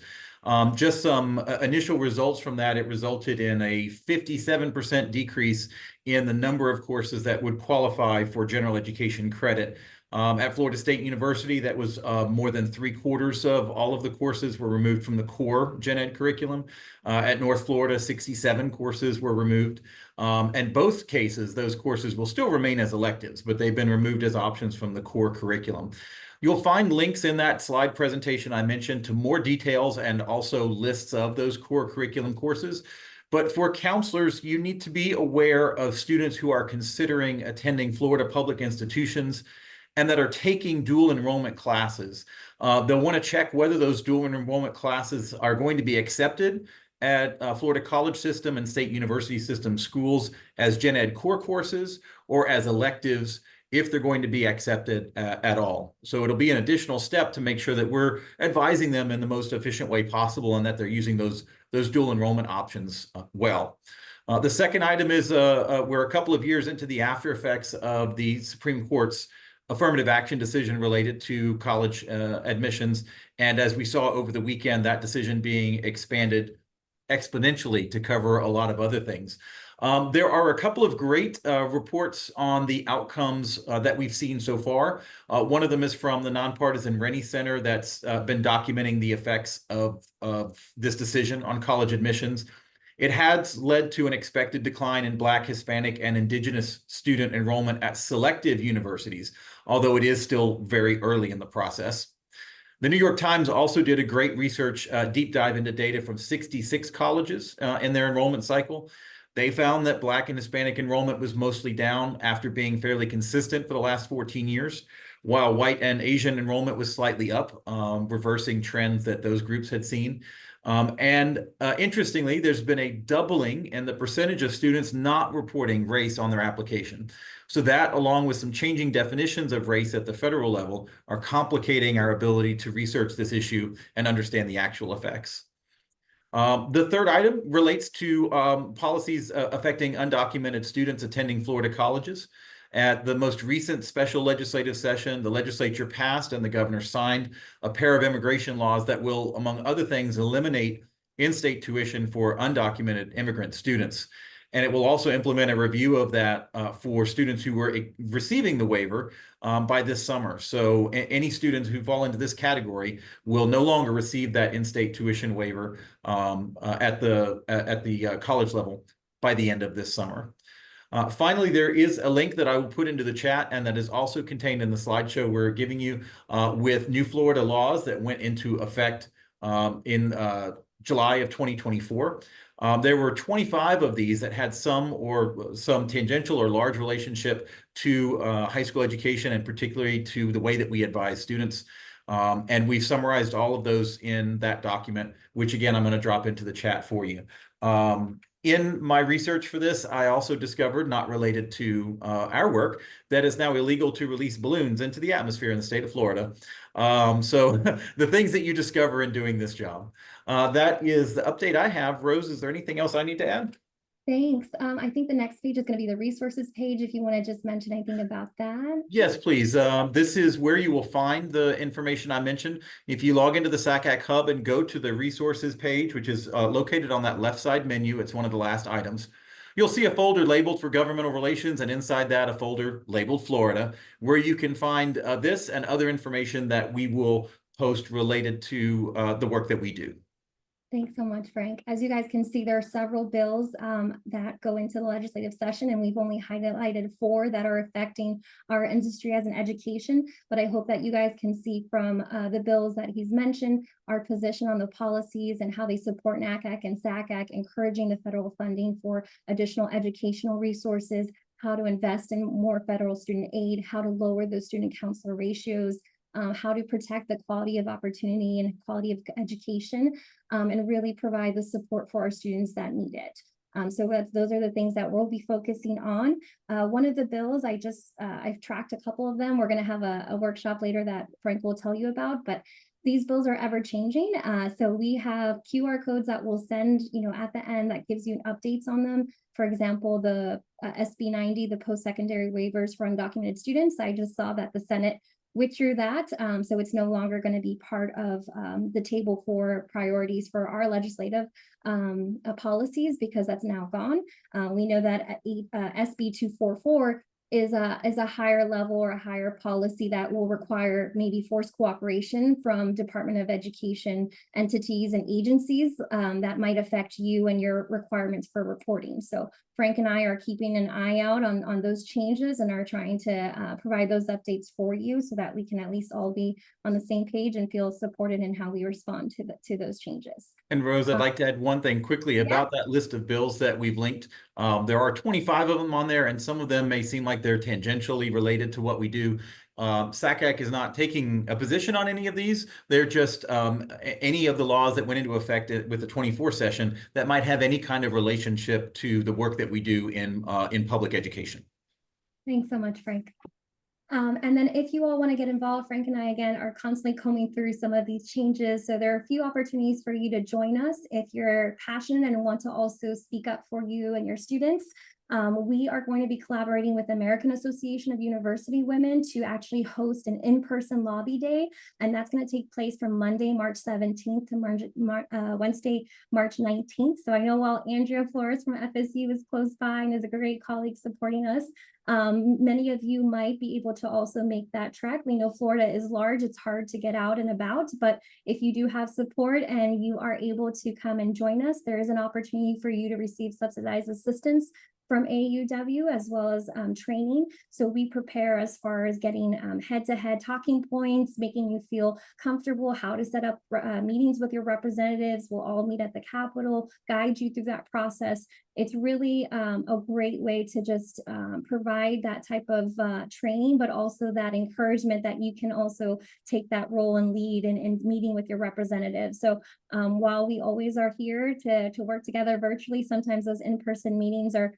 Just some initial results from that, it resulted in a 57% decrease in the number of courses that would qualify for general education credit. At Florida State University, that was more than 3/4 of all of the courses were removed from the core gen ed curriculum. At North Florida, 67 courses were removed. And both cases, those courses will still remain as electives, but they've been removed as options from the core curriculum. You'll find links in that slide presentation I mentioned to more details and also lists of those core curriculum courses. But for counselors, you need to be aware of students who are considering attending Florida public institutions and that are taking dual enrollment classes. They'll want to check whether those dual enrollment classes are going to be accepted at Florida College System and State University System schools as gen ed core courses or as electives if they're going to be accepted at all. So it'll be an additional step to make sure that we're advising them in the most efficient way possible and that they're using those dual enrollment options well. The second item is we're a couple of years into the after effects of the Supreme Court's affirmative action decision related to college admissions. And as we saw over the weekend, that decision being expanded exponentially to cover a lot of other things. There are a couple of great reports on the outcomes that we've seen so far. One of them is from the Nonpartisan Rennie Center that's been documenting the effects of this decision on college admissions. It has led to an expected decline in Black, Hispanic, and Indigenous student enrollment at selective universities, although it is still very early in the process. The New York Times also did a great research deep dive into data from 66 colleges in their enrollment cycle. They found that Black and Hispanic enrollment was mostly down after being fairly consistent for the last 14 years, while white and Asian enrollment was slightly up, reversing trends that those groups had seen. Interestingly, there's been a doubling in the percentage of students not reporting race on their application. So that, along with some changing definitions of race at the federal level, are complicating our ability to research this issue and understand the actual effects. The third item relates to policies affecting undocumented students attending Florida colleges. At the most recent special legislative session, the legislature passed and the governor signed a pair of immigration laws that will, among other things, eliminate in-state tuition for undocumented immigrant students. And it will also implement a review of that for students who were receiving the waiver by this summer. So any students who fall into this category will no longer receive that in-state tuition waiver at the college level by the end of this summer. Finally, there is a link that I will put into the chat and that is also contained in the slideshow we're giving you with new Florida laws that went into effect in July of 2024. There were 25 of these that had some tangential or large relationship to high school education and particularly to the way that we advise students. And we've summarized all of those in that document, which again, I'm going to drop into the chat for you. In my research for this, I also discovered, not related to our work, that it's now illegal to release balloons into the atmosphere in the state of Florida. So the things that you discover in doing this job. That is the update I have. Rose, is there anything else I need to add? Thanks. I think the next page is going to be the resources page, if you want to just mention anything about that. Yes, please. This is where you will find the information I mentioned. If you log into the SACAC Hub and go to the resources page, which is located on that left side menu, it's one of the last items. You'll see a folder labeled for governmental relations, and inside that a folder labeled Florida, where you can find this and other information that we will post related to the work that we do. Thanks so much, Frank. As you guys can see, there are several bills that go into the legislative session, and we've only highlighted 4 that are affecting our industry as an education. But I hope that you guys can see from the bills that he's mentioned, our position on the policies and how they support NACAC and SACAC, encouraging the federal funding for additional educational resources, how to invest in more federal student aid, how to lower those student counselor ratios, how to protect the quality of opportunity and quality of education, and really provide the support for our students that need it. So those are the things that we'll be focusing on. One of the bills, I've tracked a couple of them. We're going to have a workshop later that Frank will tell you about, but these bills are ever changing. So we have QR codes that we'll send, at the end that gives you updates on them. For example, the SB 90, the post-secondary waivers for undocumented students. I just saw that the Senate withdrew that, so it's no longer going to be part of the table for priorities for our legislative policies, because that's now gone. We know that SB 244 is a higher level or a higher policy that will require maybe forced cooperation from Department of Education entities and agencies that might affect you and your requirements for reporting. So Frank and I are keeping an eye out on those changes and are trying to provide those updates for you so that we can at least all be on the same page and feel supported in how we respond to those changes. And Rose, I'd like to add one thing quickly about that list of bills that we've linked. There are 25 of them on there, and some of them may seem like they're tangentially related to what we do. SACAC is not taking a position on any of these. They're just any of the laws that went into effect with the 24 session that might have any kind of relationship to the work that we do in public education. Thanks so much, Frank. And then if you all want to get involved, Frank and I, again, are constantly combing through some of these changes. So there are a few opportunities for you to join us if you're passionate and want to also speak up for you and your students. We are going to be collaborating with the American Association of University Women to actually host an in-person lobby day. And that's going to take place from Monday, March 17th to Wednesday, March 19th. So I know while Andrea Flores from FSU is close by and is a great colleague supporting us, many of you might be able to also make that trek. We know Florida is large, it's hard to get out and about, but if you do have support and you are able to come and join us, there is an opportunity for you to receive subsidized assistance from AUW as well as training. So we prepare as far as getting head-to-head talking points, making you feel comfortable, how to set up meetings with your representatives. We'll all meet at the Capitol, guide you through that process. It's really a great way to just provide that type of training, but also that encouragement that you can also take that role and lead in meeting with your representatives. So while we always are here to work together virtually, sometimes those in-person meetings are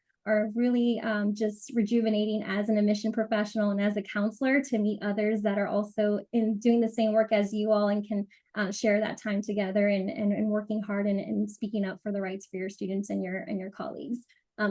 really just rejuvenating as an admission professional and as a counselor to meet others that are also doing the same work as you all and can share that time together and working hard and speaking up for the rights for your students and your colleagues.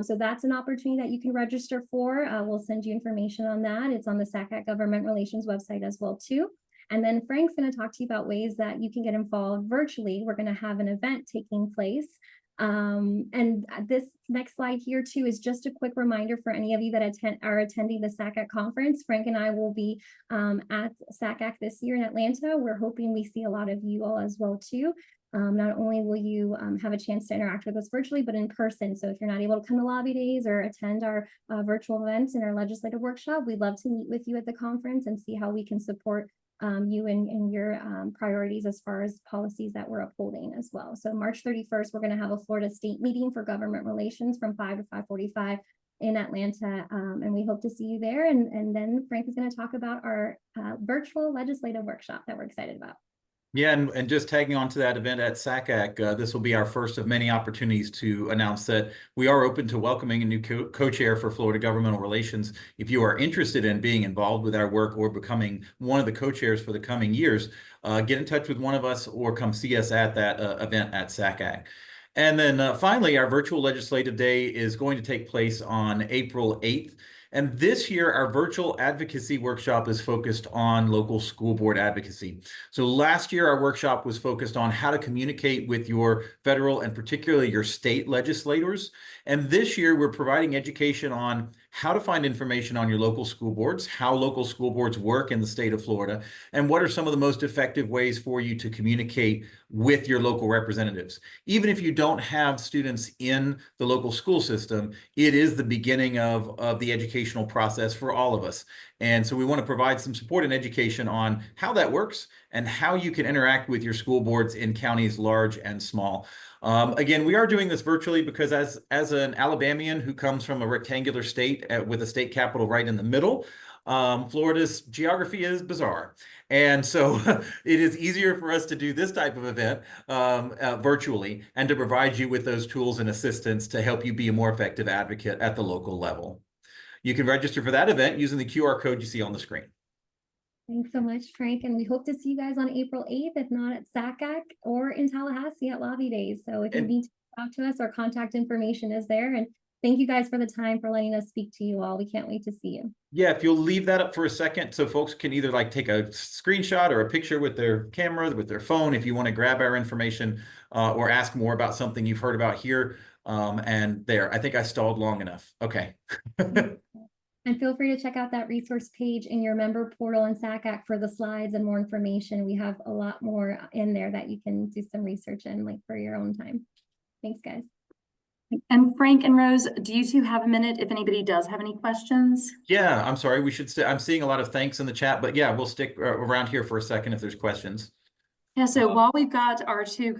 So that's an opportunity that you can register for. We'll send you information on that. It's on the SACAC Government Relations website as well too. And then Frank's going to talk to you about ways that you can get involved virtually. We're going to have an event taking place. And this next slide here too is just a quick reminder for any of you that are attending the SACAC conference. Frank and I will be at SACAC this year in Atlanta. We're hoping we see a lot of you all as well too. Not only will you have a chance to interact with us virtually, but in person. So if you're not able to come to lobby days or attend our virtual events in our legislative workshop, we'd love to meet with you at the conference and see how we can support you and your priorities as far as policies that we're upholding as well. So March 31st, we're going to have a Florida State meeting for government relations from 5 to 5:45 in Atlanta, and we hope to see you there. And then Frank is going to talk about our virtual legislative workshop that we're excited about. Yeah, and just tagging on to that event at SACAC, this will be our first of many opportunities to announce that we are open to welcoming a new co-chair for Florida Governmental Relations. If you are interested in being involved with our work or becoming one of the co-chairs for the coming years, get in touch with one of us or come see us at that event at SACAC. And then finally, our virtual legislative day is going to take place on April 8th. And this year, our virtual advocacy workshop is focused on local school board advocacy. So last year, our workshop was focused on how to communicate with your federal and particularly your state legislators. And this year, we're providing education on how to find information on your local school boards, how local school boards work in the state of Florida, and what are some of the most effective ways for you to communicate with your local representatives. Even if you don't have students in the local school system, it is the beginning of the educational process for all of us. And so we want to provide some support and education on how that works and how you can interact with your school boards in counties large and small. Again, we are doing this virtually because as an Alabamian who comes from a rectangular state with a state capital right in the middle, Florida's geography is bizarre. And so it is easier for us to do this type of event virtually and to provide you with those tools and assistance to help you be a more effective advocate at the local level. You can register for that event using the QR code you see on the screen. Thanks so much, Frank. And we hope to see you guys on April 8th, if not at SACAC or in Tallahassee at Lobby Days. So if you need to talk to us, our contact information is there. And thank you guys for the time for letting us speak to you all. We can't wait to see you. Yeah, if you'll leave that up for a second so folks can either like take a screenshot or a picture with their camera, with their phone, if you want to grab our information or ask more about something you've heard about here. And there, I think I stalled long enough. Okay. And feel free to check out that resource page in your member portal in SACAC for the slides and more information. We have a lot more in there that you can do some research in, like for your own time. Thanks, guys. And Frank and Rose, do you two have a minute if anybody does have any questions? Yeah, I'm sorry. We should I'm seeing a lot of thanks in the chat, but yeah, we'll stick around here for a second if there's questions. Yeah, so while we've got our two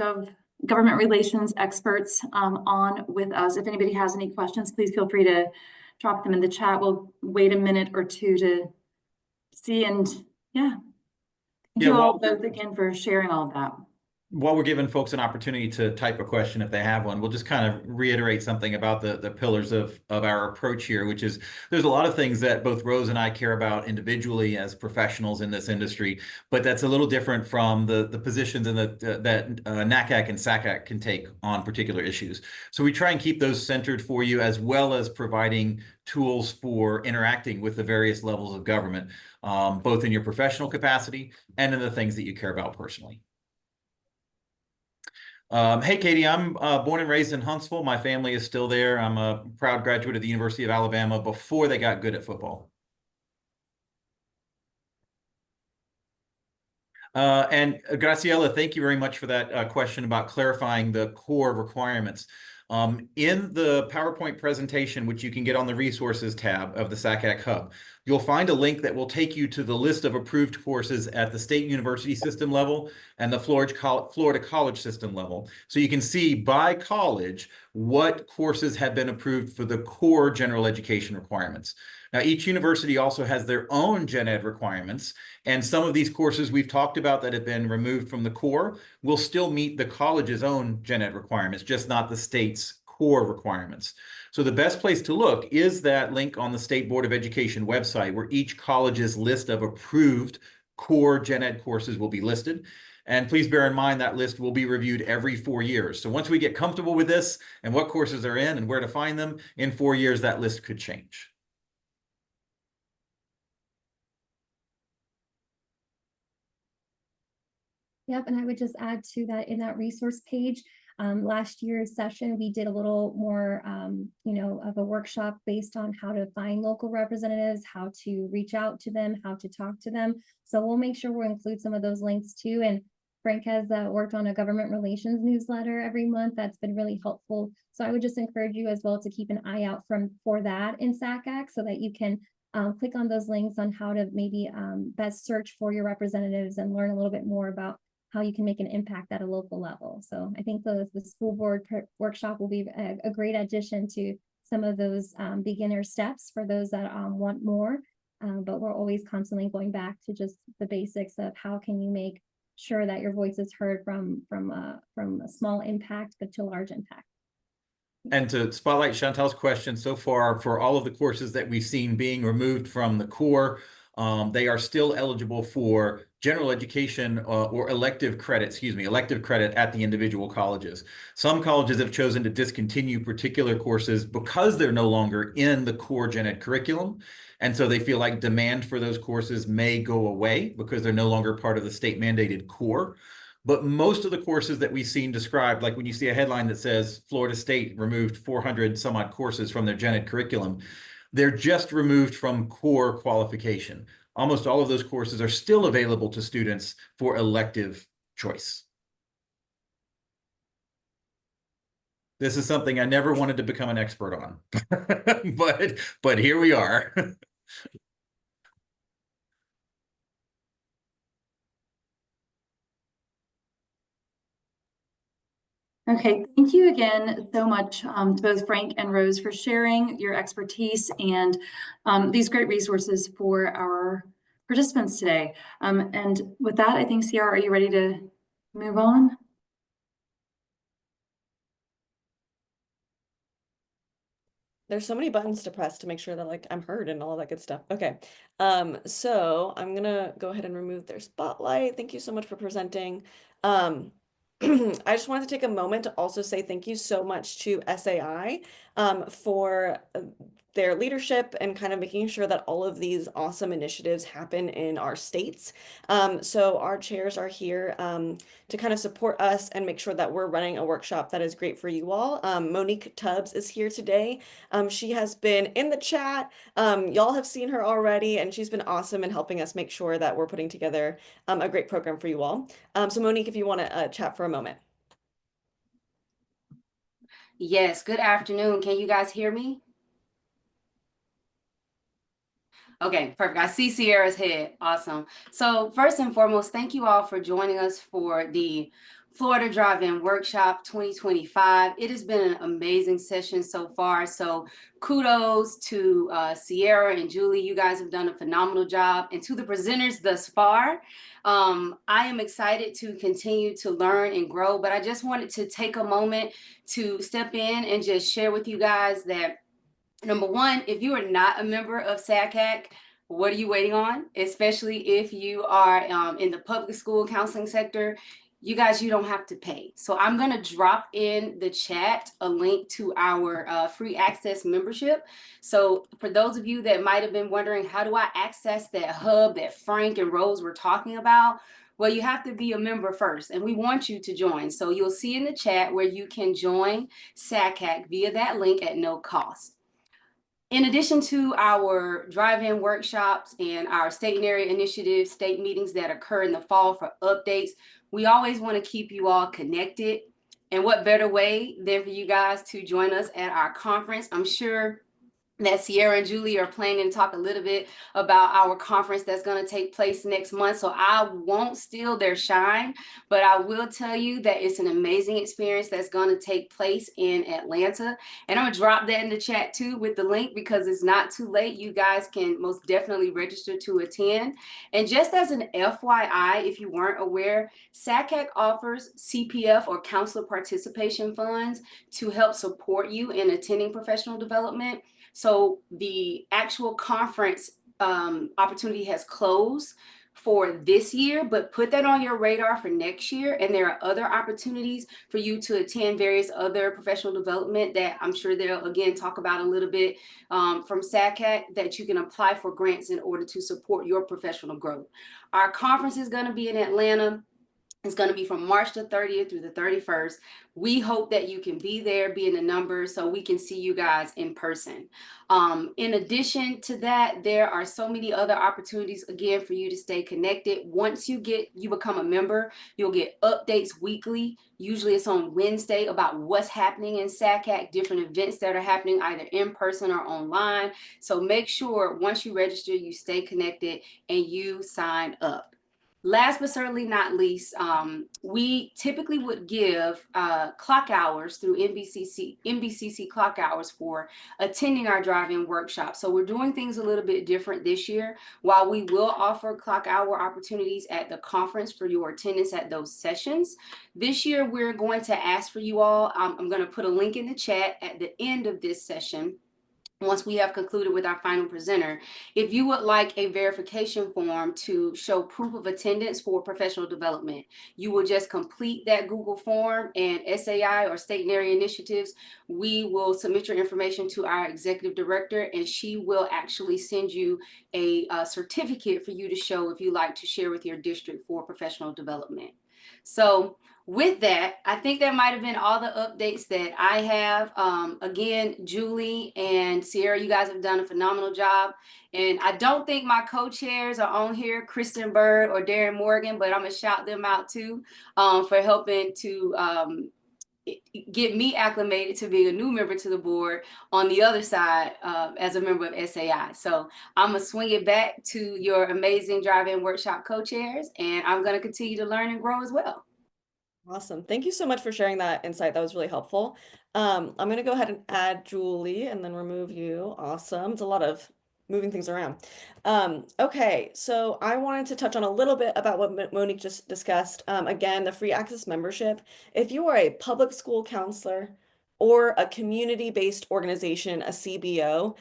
government relations experts on with us, if anybody has any questions, please feel free to drop them in the chat. We'll wait a minute or two to see. And yeah, thank you all both again for sharing all of that. While we're giving folks an opportunity to type a question if they have one, we'll just kind of reiterate something about the pillars of our approach here, which is there's a lot of things that both Rose and I care about individually as professionals in this industry, but that's a little different from the positions and that NACAC and SACAC can take on particular issues. So we try and keep those centered for you, as well as providing tools for interacting with the various levels of government, both in your professional capacity and in the things that you care about personally. Hey, Katie, I'm born and raised in Huntsville. My family is still there. I'm a proud graduate of the University of Alabama before they got good at football. And Graciela, thank you very much for that question about clarifying the core requirements. In the PowerPoint presentation, which you can get on the resources tab of the SACAC Hub, you'll find a link that will take you to the list of approved courses at the state university system level and the Florida college system level. So you can see by college what courses have been approved for the core general education requirements. Now, each university also has their own gen ed requirements, and some of these courses we've talked about that have been removed from the core will still meet the college's own gen ed requirements, just not the state's core requirements. So the best place to look is that link on the State Board of Education website, where each college's list of approved core gen ed courses will be listed. And please bear in mind that list will be reviewed every 4 years. So once we get comfortable with this and what courses are in and where to find them, in 4 years, that list could change. Yep, and I would just add to that in that resource page, last year's session, we did a little more, of a workshop based on how to find local representatives, how to reach out to them, how to talk to them. So we'll make sure we'll include some of those links too. And Frank has worked on a government relations newsletter every month. That's been really helpful. So I would just encourage you as well to keep an eye out for that in SACAC so that you can click on those links on how to maybe best search for your representatives and learn a little bit more about how you can make an impact at a local level. So I think the school board workshop will be a great addition to some of those beginner steps for those that want more. But we're always constantly going back to just the basics of how can you make sure that your voice is heard from a small impact but to large impact. And to spotlight Chantel's question, so far for all of the courses that we've seen being removed from the core, they are still eligible for general education or elective credit at the individual colleges. Some colleges have chosen to discontinue particular courses because they're no longer in the core gen ed curriculum. And so they feel like demand for those courses may go away because they're no longer part of the state mandated core. But most of the courses that we've seen described, like when you see a headline that says Florida State removed 400 some odd courses from their gen ed curriculum, they're just removed from core qualification. Almost all of those courses are still available to students for elective choice. This is something I never wanted to become an expert on, but here we are. Okay, thank you again so much to both Frank and Rose for sharing your expertise and these great resources for our participants today. And with that, I think, Sierra, are you ready to move on? There's so many buttons to press to make sure that like I'm heard and all that good stuff. Okay. So I'm gonna go ahead and remove their spotlight. Thank you so much for presenting. I just wanted to take a moment to also say thank you so much to SAI for their leadership and kind of making sure that all of these awesome initiatives happen in our states. So our chairs are here to kind of support us and make sure that we're running a workshop that is great for you all. Monique Tubbs is here today. She has been in the chat. Y'all have seen her already, and she's been awesome in helping us make sure that we're putting together a great program for you all. So Monique, if you want to chat for a moment. Yes, good afternoon. Can you guys hear me? Okay, perfect. I see Sierra's head. Awesome. So first and foremost, thank you all for joining us for the Florida Drive-In Workshop 2025. It has been an amazing session so far. So kudos to Sierra and Julie. You guys have done a phenomenal job. And to the presenters thus far, I am excited to continue to learn and grow, but I just wanted to take a moment to step in and just share with you guys that number one, if you are not a member of SACAC, what are you waiting on? Especially if you are in the public school counseling sector, you guys, you don't have to pay. So I'm going to drop in the chat a link to our free access membership. So for those of you that might have been wondering, how do I access that hub that Frank and Rose were talking about? Well, you have to be a member first, and we want you to join. So you'll see in the chat where you can join SACAC via that link at no cost. In addition to our drive-in workshops and our state and area initiatives, state meetings that occur in the fall for updates, we always want to keep you all connected. And what better way than for you guys to join us at our conference? I'm sure that Sierra and Julie are planning to talk a little bit about our conference that's going to take place next month. So I won't steal their shine, but I will tell you that it's an amazing experience that's going to take place in Atlanta. And I'm going to drop that in the chat too with the link because it's not too late. You guys can most definitely register to attend. And just as an FYI, if you weren't aware, SACAC offers CPF or counselor participation funds to help support you in attending professional development. So the actual conference opportunity has closed for this year, but put that on your radar for next year. And there are other opportunities for you to attend various other professional development that I'm sure they'll again talk about a little bit from SACAC that you can apply for grants in order to support your professional growth. Our conference is going to be in Atlanta. It's going to be from March the 30th through the 31st. We hope that you can be there, be in the numbers, so we can see you guys in person. In addition to that, there are so many other opportunities, again, for you to stay connected. Once you become a member, you'll get updates weekly. Usually it's on Wednesday about what's happening in SACAC, different events that are happening either in person or online. So make sure once you register, you stay connected and you sign up. Last but certainly not least, we typically would give clock hours through NBCC clock hours for attending our drive-in workshop. So we're doing things a little bit different this year. While we will offer clock hour opportunities at the conference for your attendance at those sessions, this year we're going to ask for you all. I'm going to put a link in the chat at the end of this session. Once we have concluded with our final presenter, if you would like a verification form to show proof of attendance for professional development, you will just complete that Google form, and SAI or State and Area Initiatives, we will submit your information to our executive director, and she will actually send you a certificate for you to show if you like to share with your district for professional development. So with that, I think that might have been all the updates that I have. Again, Julie and Sierra, you guys have done a phenomenal job. And I don't think my co-chairs are on here, Kristen Bird or Darren Morgan, but I'm going to shout them out too for helping to get me acclimated to being a new member to the board on the other side as a member of SAI. So I'm going to swing it back to your amazing drive-in workshop co-chairs, and I'm going to continue to learn and grow as well. Awesome. Thank you so much for sharing that insight. That was really helpful. I'm going to go ahead and add Julie and then remove you. Awesome. It's a lot of moving things around. Okay, so I wanted to touch on a little bit about what Monique just discussed. Again, the free access membership. If you are a public school counselor or a community-based organization, a CBO,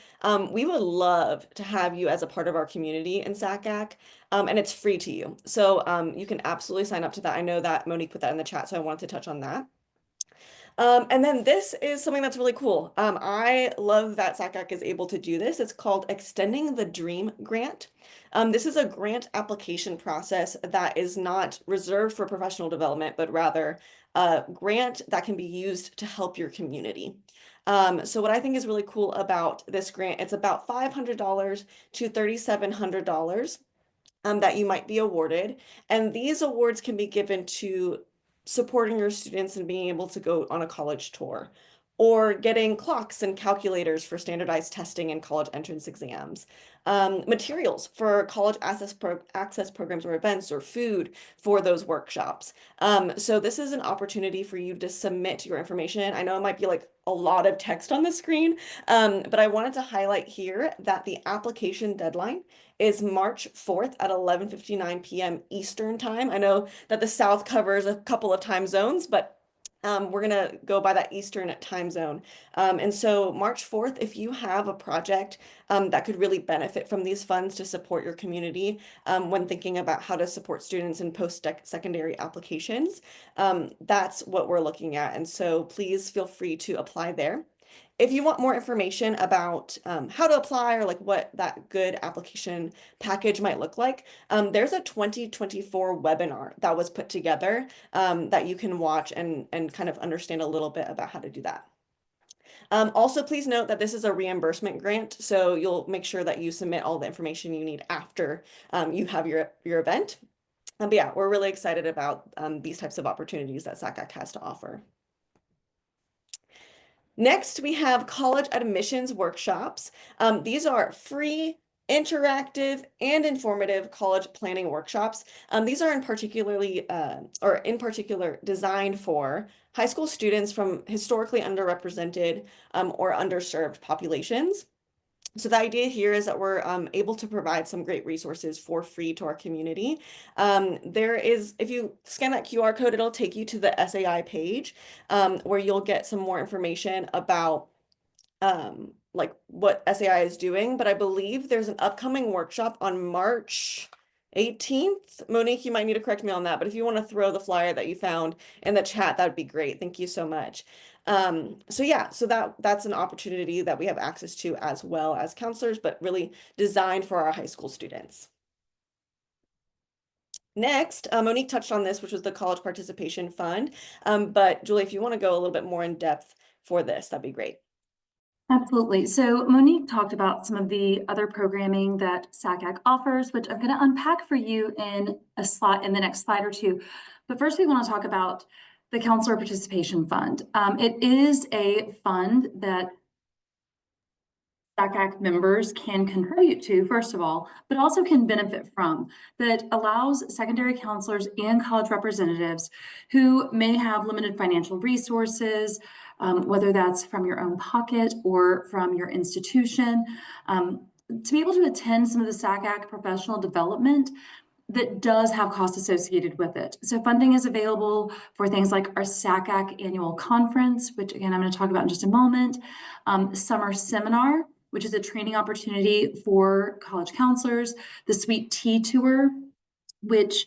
we would love to have you as a part of our community in SACAC. And it's free to you. So you can absolutely sign up to that. I know that Monique put that in the chat, so I wanted to touch on that. And then this is something that's really cool. I love that SACAC is able to do this. It's called Extending the Dream Grant. This is a grant application process that is not reserved for professional development, but rather a grant that can be used to help your community. So what I think is really cool about this grant, it's about $500 to $3,700 that you might be awarded. And these awards can be given to supporting your students and being able to go on a college tour, or getting clocks and calculators for standardized testing and college entrance exams, materials for college access programs or events, or food for those workshops. So this is an opportunity for you to submit your information. I know it might be like a lot of text on the screen, but I wanted to highlight here that the application deadline is March 4th at 11:59 p.m. Eastern time. I know that the South covers a couple of time zones, but we're gonna go by that Eastern time zone. And so March 4th, if you have a project that could really benefit from these funds to support your community when thinking about how to support students in post-secondary applications, that's what we're looking at. And so please feel free to apply there. If you want more information about how to apply, or like what that good application package might look like, there's a 2024 webinar that was put together that you can watch and kind of understand a little bit about how to do that. Also, please note that this is a reimbursement grant, so you'll make sure that you submit all the information you need after you have your event. But yeah, we're really excited about these types of opportunities that SACAC has to offer. Next, we have college admissions workshops. These are free, interactive, and informative college planning workshops. These are in particular designed for high school students from historically underrepresented or underserved populations. So the idea here is that we're able to provide some great resources for free to our community. If you scan that QR code, it'll take you to the SAI page where you'll get some more information about like what SAI is doing. But I believe there's an upcoming workshop on March 18th. Monique, you might need to correct me on that, but if you want to throw the flyer that you found in the chat, that would be great. Thank you so much. So yeah, so that's an opportunity that we have access to as well as counselors, but really designed for our high school students. Next, Monique touched on this, which was the College Participation Fund. But Julie, if you want to go a little bit more in depth for this, that'd be great. Absolutely. So Monique talked about some of the other programming that SACAC offers, which I'm going to unpack for you in the next slide or two. But first, we want to talk about the Counselor Participation Fund. It is a fund that SACAC members can contribute to, first of all, but also can benefit from, that allows secondary counselors and college representatives who may have limited financial resources, whether that's from your own pocket or from your institution, to be able to attend some of the SACAC professional development that does have costs associated with it. So funding is available for things like our SACAC annual conference, which again, I'm going to talk about in just a moment, summer seminar, which is a training opportunity for college counselors, the Sweet Tea Tour, which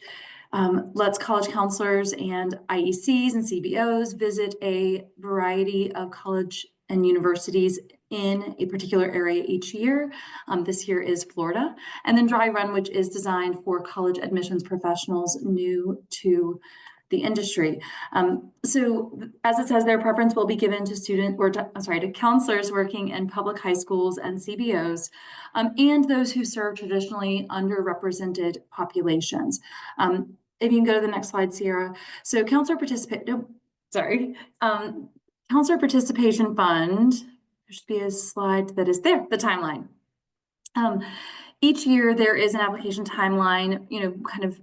lets college counselors and IECs and CBOs visit a variety of college and universities in a particular area each year. This year is Florida. And then Dry Run, which is designed for college admissions professionals new to the industry. So as it says, their preference will be given to to counselors working in public high schools and CBOs, and those who serve traditionally underrepresented populations. If you can go to the next slide, Sierra. So counselor participation fund, there should be a slide that is there, the timeline. Each year there is an application timeline, kind of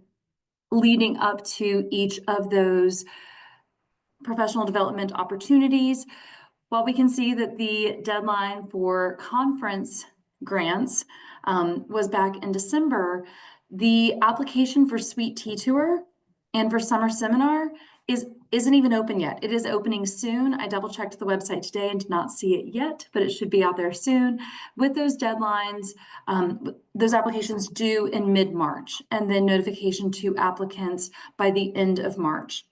leading up to each of those professional development opportunities. While we can see that the deadline for conference grants was back in December, the application for Sweet Tea Tour and for summer seminar isn't even open yet. It is opening soon. I double checked the website today and did not see it yet, but it should be out there soon. With those deadlines, those applications due in mid-March, and then notification to applicants by the end of March.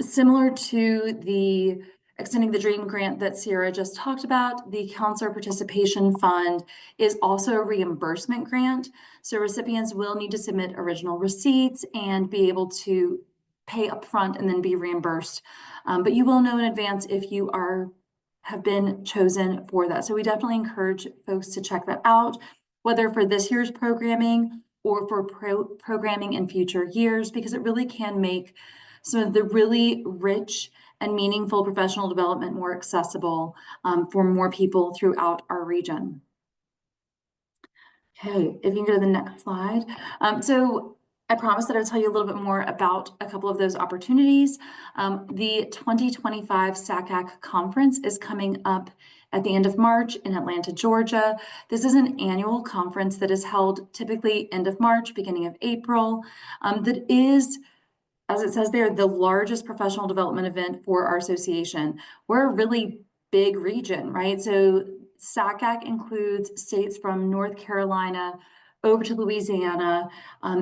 Similar to the Extending the Dream grant that Sierra just talked about, the Counselor Participation Fund is also a reimbursement grant. So recipients will need to submit original receipts and be able to pay upfront and then be reimbursed. But you will know in advance if you have been chosen for that. So we definitely encourage folks to check that out, whether for this year's programming or for programming in future years, because it really can make some of the really rich and meaningful professional development more accessible for more people throughout our region. Okay, if you can go to the next slide. So I promised that I would tell you a little bit more about a couple of those opportunities. The 2025 SACAC conference is coming up at the end of March in Atlanta, Georgia. This is an annual conference that is held typically end of March, beginning of April, that is, as it says there, the largest professional development event for our association. We're a really big region, right? So SACAC includes states from North Carolina over to Louisiana,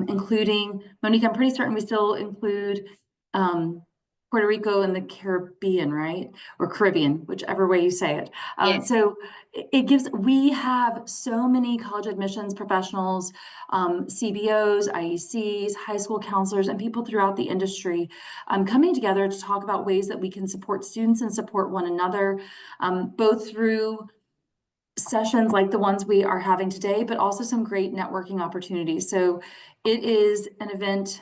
including, Monique, I'm pretty certain we still include Puerto Rico and the Caribbean, right? Or Caribbean, whichever way you say it. Yes. So we have so many college admissions professionals, CBOs, IECs, high school counselors, and people throughout the industry coming together to talk about ways that we can support students and support one another, both through sessions like the ones we are having today, but also some great networking opportunities. So it is an event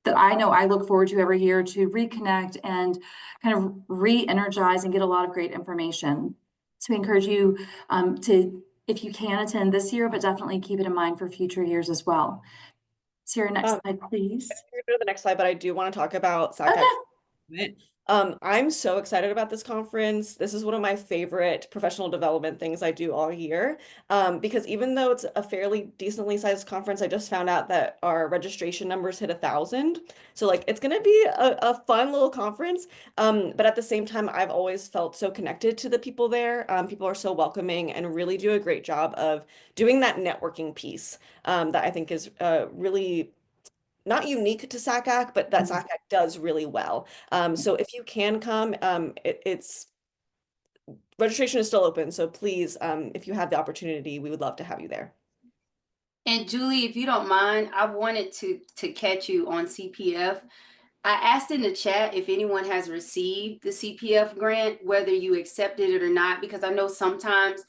that I know I look forward to every year to reconnect and kind of re-energize and get a lot of great information. So we encourage you to, if you can, attend this year, but definitely keep it in mind for future years as well. Sierra, next slide, please. Go to the next slide, but I do want to talk about SACAC. Okay. I'm so excited about this conference. This is one of my favorite professional development things I do all year. Because even though it's a fairly decently sized conference, I just found out that our registration numbers hit 1,000. So like it's gonna be a fun little conference. But at the same time, I've always felt so connected to the people there. People are so welcoming and really do a great job of doing that networking piece that I think is really not unique to SACAC, but that SACAC does really well. So if you can come, it's registration is still open. So please, if you have the opportunity, we would love to have you there. And Julie, if you don't mind, I wanted to catch you on CPF. I asked in the chat if anyone has received the CPF grant, whether you accepted it or not, because I know sometimes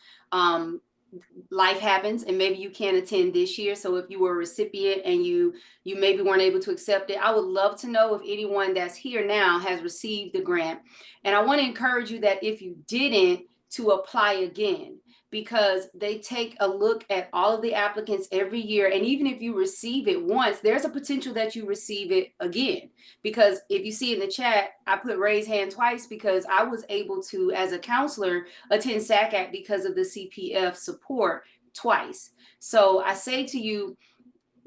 life happens and maybe you can't attend this year. So if you were a recipient and you maybe weren't able to accept it, I would love to know if anyone that's here now has received the grant. And I want to encourage you that if you didn't, to apply again, because they take a look at all of the applicants every year. And even if you receive it once, there's a potential that you receive it again. Because if you see in the chat, I put raise hand twice because I was able to, as a counselor, attend SACAC because of the CPF support twice. So I say to you,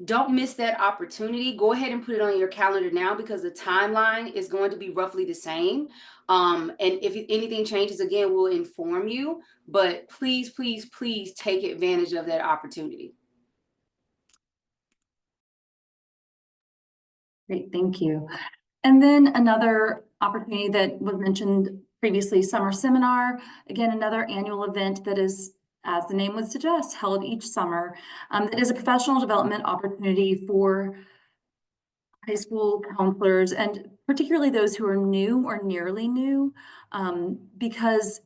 don't miss that opportunity. Go ahead and put it on your calendar now, because the timeline is going to be roughly the same. And if anything changes, again, we'll inform you. But please, please, please take advantage of that opportunity. Great, thank you. And then another opportunity that was mentioned previously, summer seminar. Again, another annual event that is, as the name would suggest, held each summer. That is a professional development opportunity for high school counselors, and particularly those who are new or nearly new, because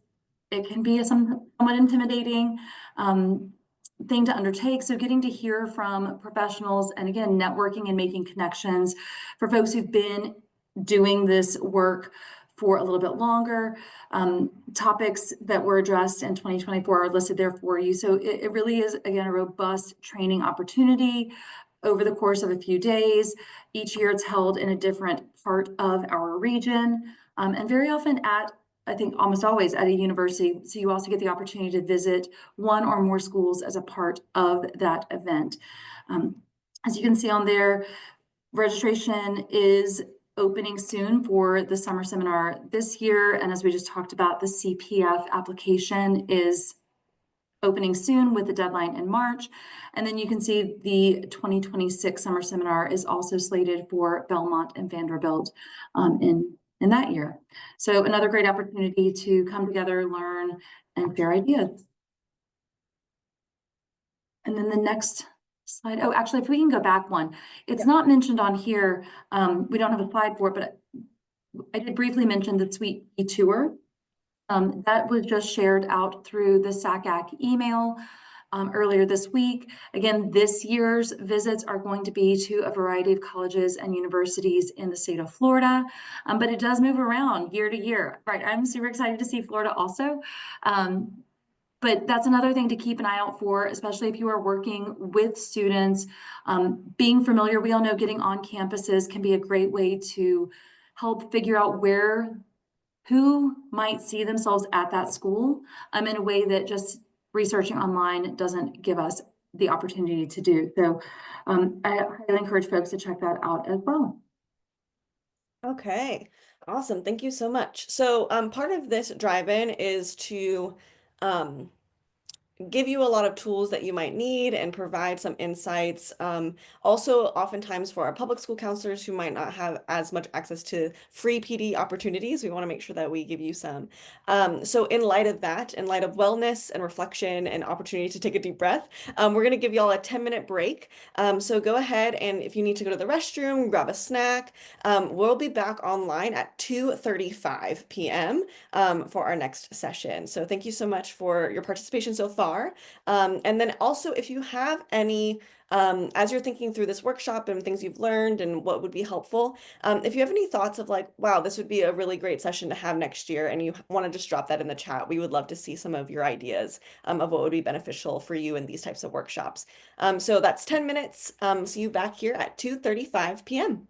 it can be a somewhat intimidating thing to undertake. So getting to hear from professionals, and again, networking and making connections for folks who've been doing this work for a little bit longer. Topics that were addressed in 2024 are listed there for you. So it really is, again, a robust training opportunity over the course of a few days. Each year it's held in a different part of our region, and very often at, I think almost always at a university. So you also get the opportunity to visit one or more schools as a part of that event. As you can see on there, registration is opening soon for the summer seminar this year. And as we just talked about, the CPF application is opening soon with the deadline in March. And then you can see the 2026 summer seminar is also slated for Belmont and Vanderbilt in that year. So another great opportunity to come together, learn, and share ideas. And then the next slide. Oh, actually, if we can go back one, it's not mentioned on here. We don't have a slide for it, but I did briefly mention the Suite B tour. That was just shared out through the SACAC email earlier this week. Again, this year's visits are going to be to a variety of colleges and universities in the state of Florida, but it does move around year to year. Right, I'm super excited to see Florida also. But that's another thing to keep an eye out for, especially if you are working with students. Being familiar, we all know getting on campuses can be a great way to help figure out who might see themselves at that school in a way that just researching online doesn't give us the opportunity to do. So I highly encourage folks to check that out as well. Okay, awesome. Thank you so much. So part of this drive-in is to give you a lot of tools that you might need and provide some insights. Also, oftentimes for our public school counselors who might not have as much access to free PD opportunities, we want to make sure that we give you some. So in light of that, in light of wellness and reflection and opportunity to take a deep breath, we're going to give you all a 10-minute break. So go ahead, and if you need to go to the restroom, grab a snack. We'll be back online at 2:35 p.m. For our next session. So thank you so much for your participation so far. And then also, if you have any, as you're thinking through this workshop and things you've learned and what would be helpful, if you have any thoughts of like, wow, this would be a really great session to have next year, and you want to just drop that in the chat, we would love to see some of your ideas of what would be beneficial for you in these types of workshops. So that's 10 minutes. See you back here at 2:35 p.m.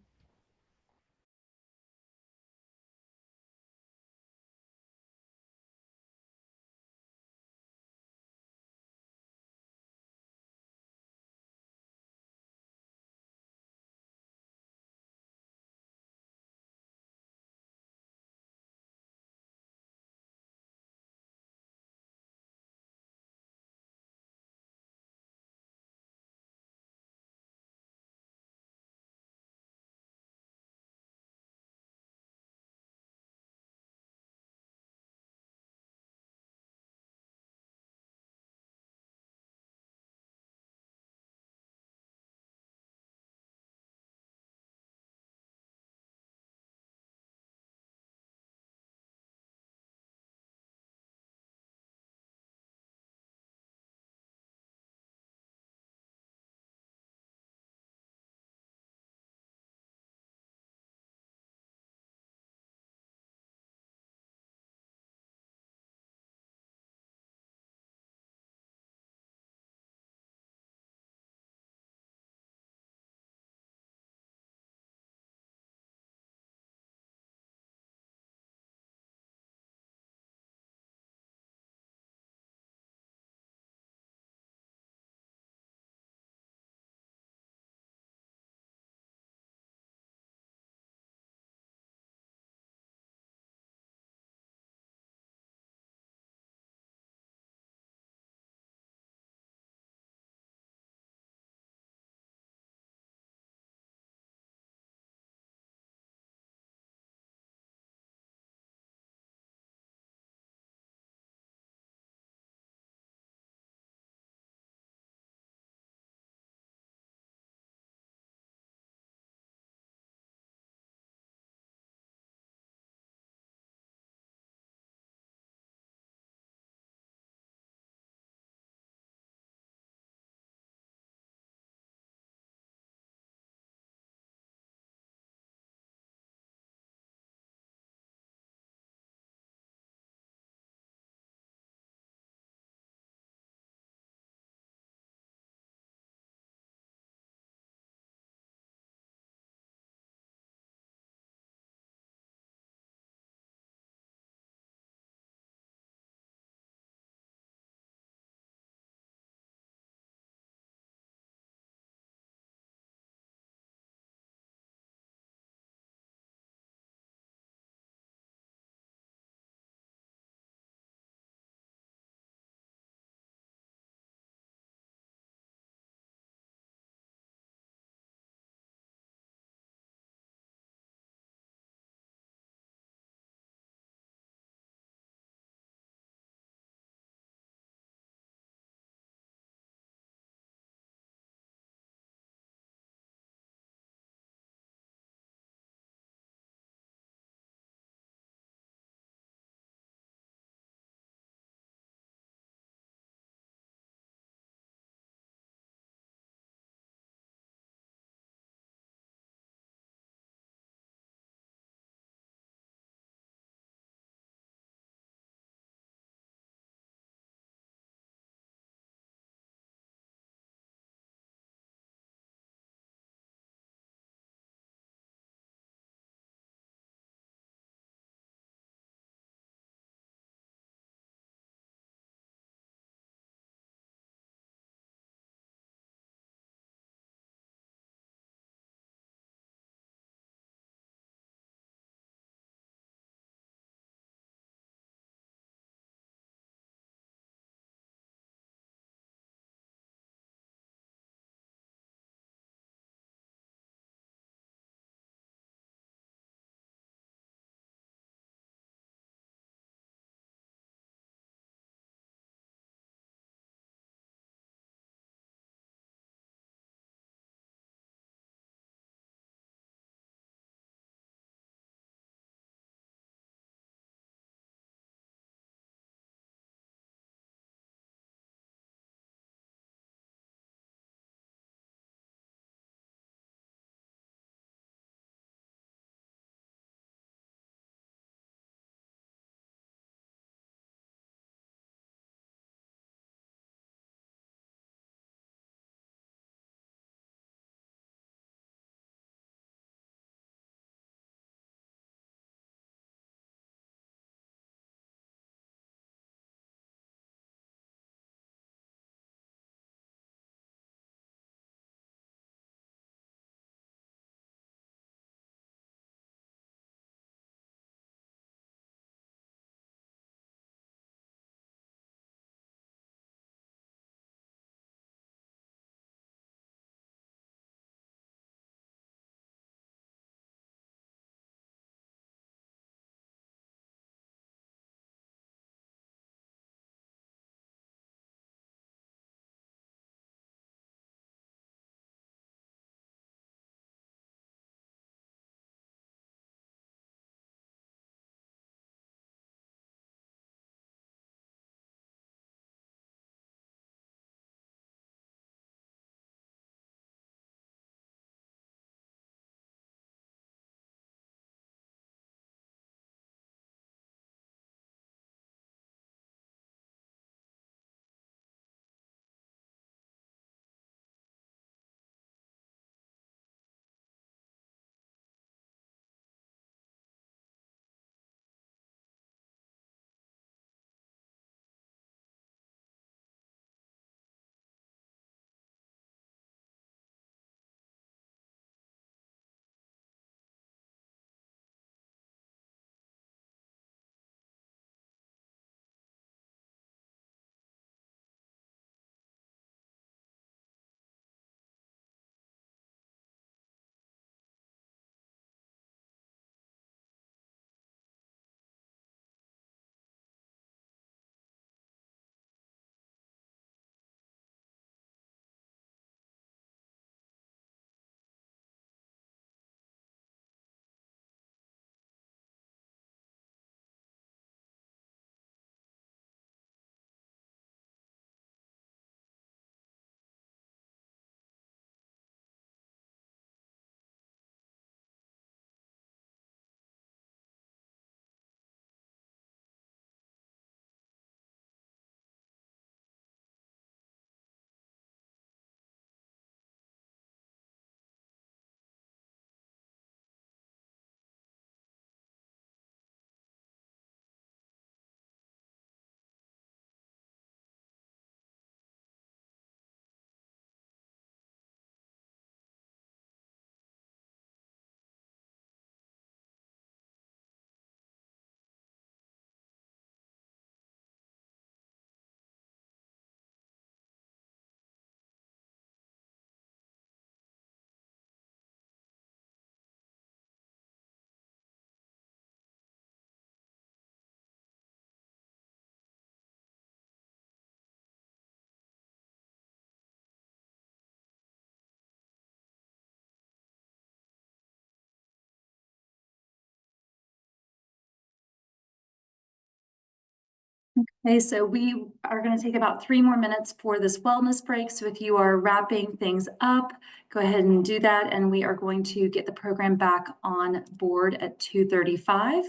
Okay, so we are going to take about 3 more minutes for this wellness break. So if you are wrapping things up, go ahead and do that. And we are going to get the program back on board at 2:35.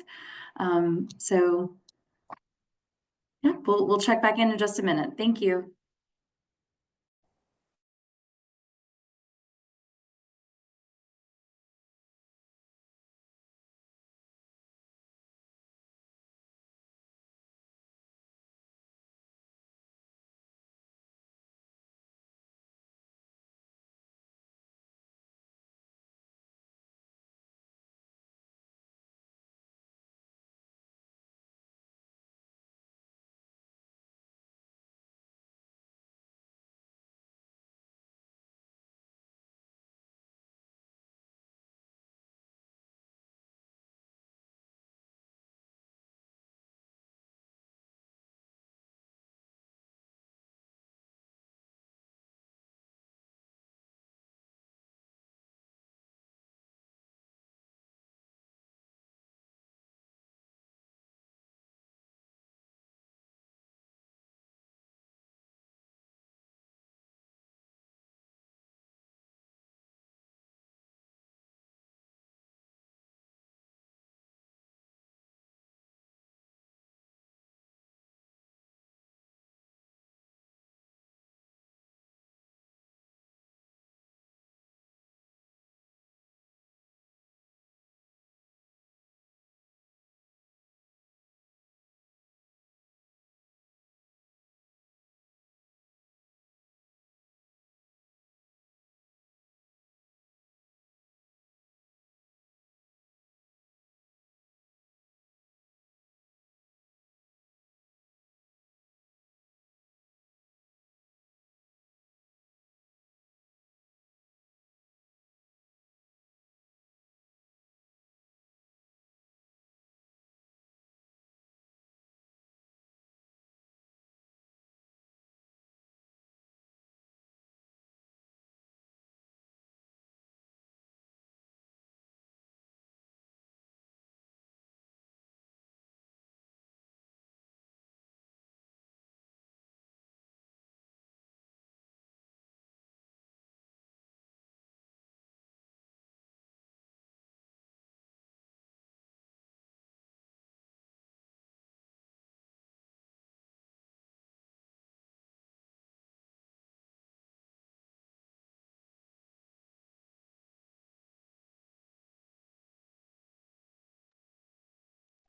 So yeah, we'll check back in just a minute. Thank you.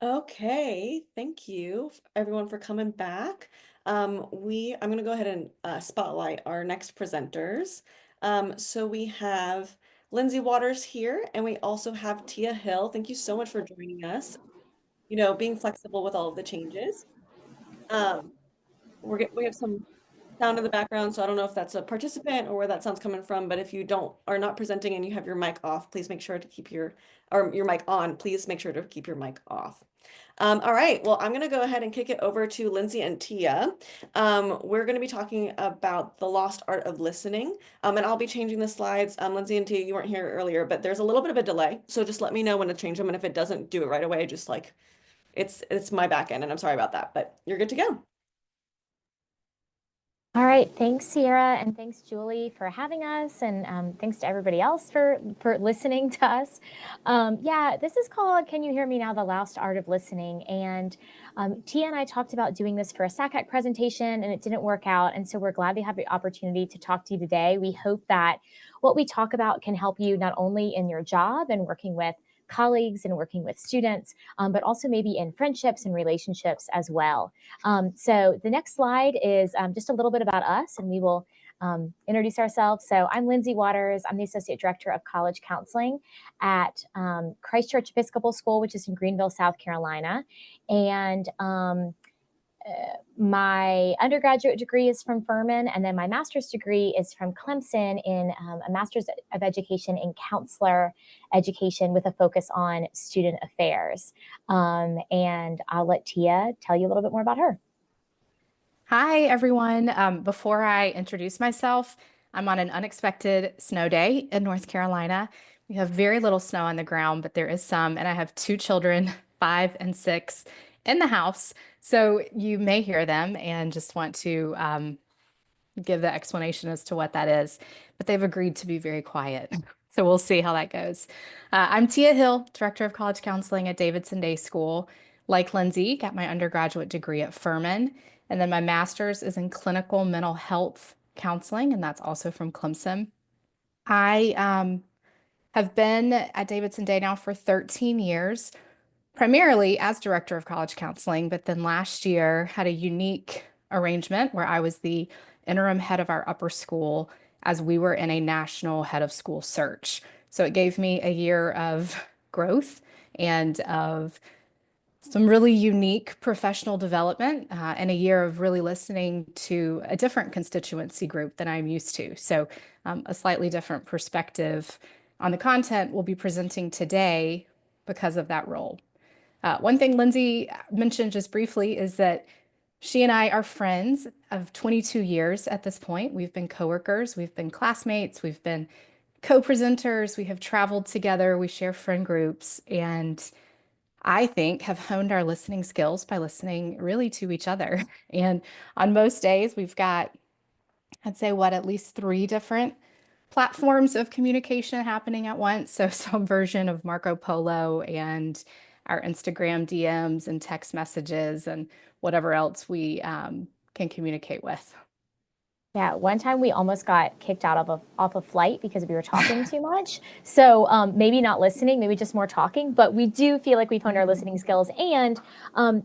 Okay, thank you everyone for coming back. I'm going to go ahead and spotlight our next presenters. So we have Lindsay Waters here, and we also have Tia Hill. Thank you so much for joining us, being flexible with all of the changes. Um, we have some sound in the background, so I don't know if that's a participant or where that sound's coming from, but if you are not presenting and you have your mic off, please make sure to keep your mic on, please make sure to keep your mic off. All right, well, I'm going to go ahead and kick it over to Lindsay and Tia. We're going to be talking about the lost art of listening, and I'll be changing the slides. Lindsay and Tia, you weren't here earlier, but there's a little bit of a delay, so just let me know when to change them, and if it doesn't do it right away, just like, it's my back end, and I'm sorry about that, but you're good to go. All right, thanks Sierra, and thanks Julie for having us, and thanks to everybody else for listening to us. Yeah, this is called Can You Hear Me Now? The Lost Art of Listening, and Tia and I talked about doing this for a SACAC presentation, and it didn't work out, and so we're glad to have the opportunity to talk to you today. We hope that what we talk about can help you not only in your job and working with colleagues and working with students, but also maybe in friendships and relationships as well. So the next slide is just a little bit about us, and we will introduce ourselves. So I'm Lindsay Waters. I'm the Associate Director of College Counseling at Christchurch Episcopal School, which is in Greenville, South Carolina. And my undergraduate degree is from Furman, and then my master's degree is from Clemson in a master's of education in counselor education with a focus on student affairs. And I'll let Tia tell you a little bit more about her. Hi, everyone. Before I introduce myself, I'm on an unexpected snow day in North Carolina. We have very little snow on the ground, but there is some, and I have 2 children, 5 and 6, in the house, so you may hear them and just want to give the explanation as to what that is, but they've agreed to be very quiet. So we'll see how that goes. I'm Tia Hill, Director of College Counseling at Davidson Day School. Like Lindsay, got my undergraduate degree at Furman, and then my master's is in clinical mental health counseling, and that's also from Clemson. I have been at Davidson Day now for 13 years, primarily as Director of College Counseling, but then last year had a unique arrangement where I was the interim head of our upper school as we were in a national head of school search. So it gave me a year of growth and of some really unique professional development and a year of really listening to a different constituency group than I'm used to. So a slightly different perspective on the content we'll be presenting today because of that role. One thing Lindsay mentioned just briefly is that she and I are friends of 22 years at this point. We've been coworkers, we've been classmates, we've been co-presenters, we have traveled together, we share friend groups, and I think have honed our listening skills by listening really to each other. And on most days, we've got, I'd say, at least 3 different platforms of communication happening at once. So some version of Marco Polo and our Instagram DMs and text messages and whatever else we can communicate with. Yeah, one time we almost got kicked out of off a flight because we were talking too much. So maybe not listening, maybe just more talking, but we do feel like we've honed our listening skills. And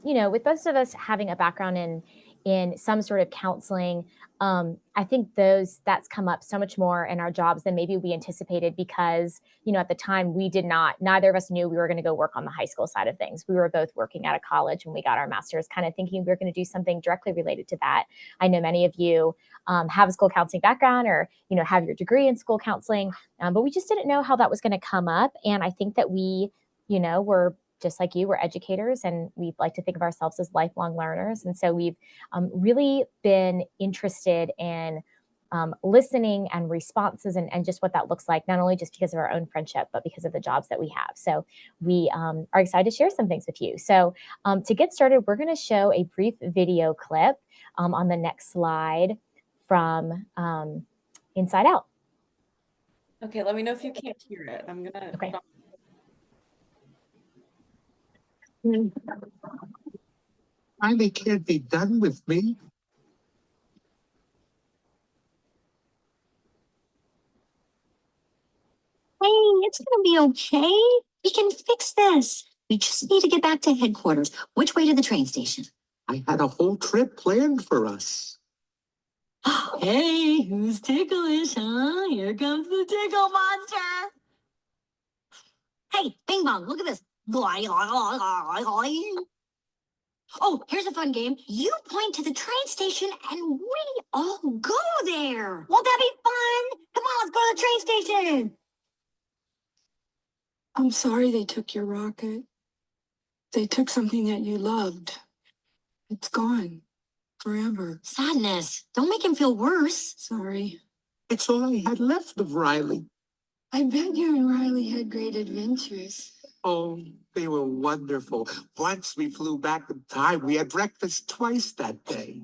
you know, with most of us having a background in some sort of counseling, I think that's come up so much more in our jobs than maybe we anticipated because, you know, at the time neither of us knew we were going to go work on the high school side of things. We were both working at a college when we got our master's, kind of thinking we were going to do something directly related to that. I know many of you have a school counseling background or, you know, have your degree in school counseling, but we just didn't know how that was going to come up. And I think that we, you know, were just like you, we're educators and we like to think of ourselves as lifelong learners. And so we've really been interested in listening and responses and just what that looks like, not only just because of our own friendship, but because of the jobs that we have. So we are excited to share some things with you. So to get started, we're going to show a brief video clip on the next slide from Inside Out. Okay, let me know if you can't hear it. I'm gonna. Okay. They can't be done with me. Hey, it's gonna be okay. We can fix this. We just need to get back to headquarters. Which way to the train station? I had a whole trip planned for us. Hey, who's ticklish, huh? Here comes the tickle monster. Hey, Bing Bong, look at this. Oh, here's a fun game. You point to the train station and we all go there. Won't that be fun? Come on, let's go to the train station. I'm sorry they took your rocket. They took something that you loved. It's gone. Forever. Sadness. Don't make him feel worse. Sorry. It's all I had left of Riley. I bet you and Riley had great adventures. Oh, they were wonderful. Once we flew back in time, we had breakfast twice that day.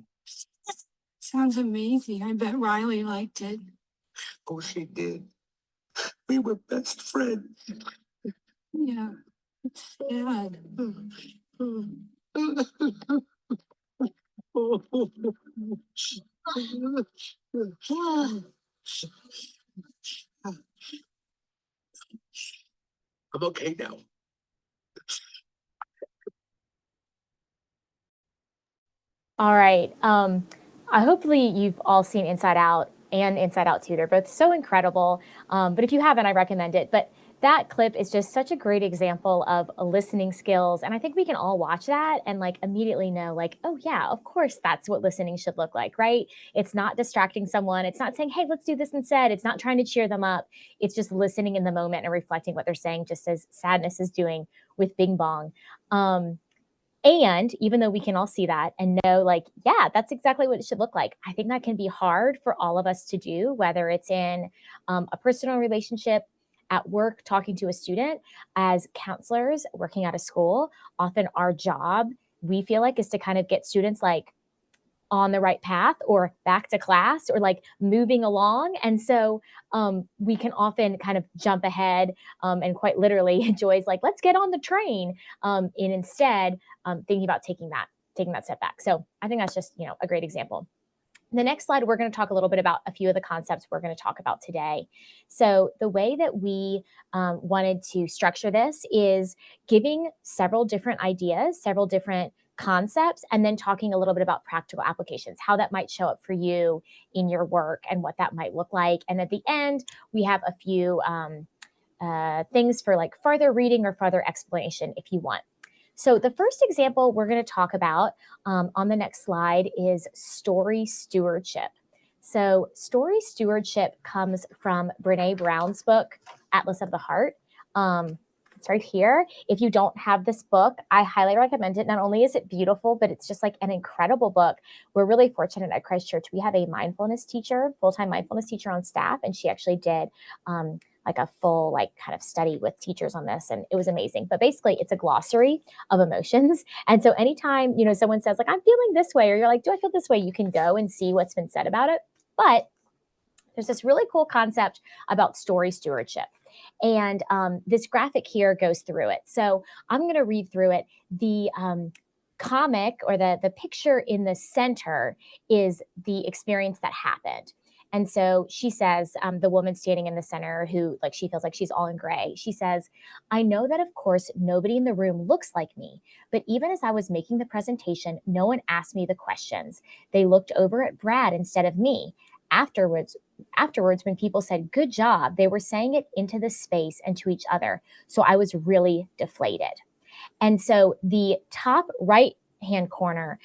Sounds amazing. I bet Riley liked it. Oh, she did. We were best friends. Yeah, it's sad. I'm okay now. All right. Hopefully you've all seen Inside Out and Inside Out 2. They're both so incredible. But if you haven't, I recommend it. But that clip is just such a great example of listening skills. And I think we can all watch that and like immediately know like, oh yeah, of course that's what listening should look like, right? It's not distracting someone. It's not saying, hey, let's do this instead. It's not trying to cheer them up. It's just listening in the moment and reflecting what they're saying, just as Sadness is doing with Bing Bong. And even though we can all see that and know like, yeah, that's exactly what it should look like. I think that can be hard for all of us to do, whether it's in a personal relationship, at work, talking to a student, as counselors working at a school. Often our job we feel like is to kind of get students like on the right path or back to class or like moving along. And so we can often kind of jump ahead and quite literally Joy's like, let's get on the train. And instead thinking about taking that step back. So I think that's just, a great example. The next slide, we're going to talk a little bit about a few of the concepts we're going to talk about today. So the way that we wanted to structure this is giving several different ideas, several different concepts, and then talking a little bit about practical applications, how that might show up for you in your work and what that might look like. And at the end, we have a few things for like further reading or further explanation if you want. So the first example we're going to talk about on the next slide is story stewardship. So story stewardship comes from Brene Brown's book, Atlas of the Heart. It's right here. If you don't have this book, I highly recommend it. Not only is it beautiful, but it's just like an incredible book. We're really fortunate at Christ Church. We have a mindfulness teacher, full-time mindfulness teacher on staff, and she actually did like a full like kind of study with teachers on this, and it was amazing. But basically it's a glossary of emotions. And so anytime, someone says like, I'm feeling this way, or you're like, do I feel this way? You can go and see what's been said about it. But there's this really cool concept about story stewardship. And this graphic here goes through it. So I'm going to read through it. The comic or the picture in the center is the experience that happened. And so she says, the woman standing in the center who like, she feels like she's all in gray. She says, I know that of course, nobody in the room looks like me, but even as I was making the presentation, no one asked me the questions. They looked over at Brad instead of me. Afterwards, when people said, good job, they were saying it into the space and to each other. So I was really deflated. And so the top right-hand corner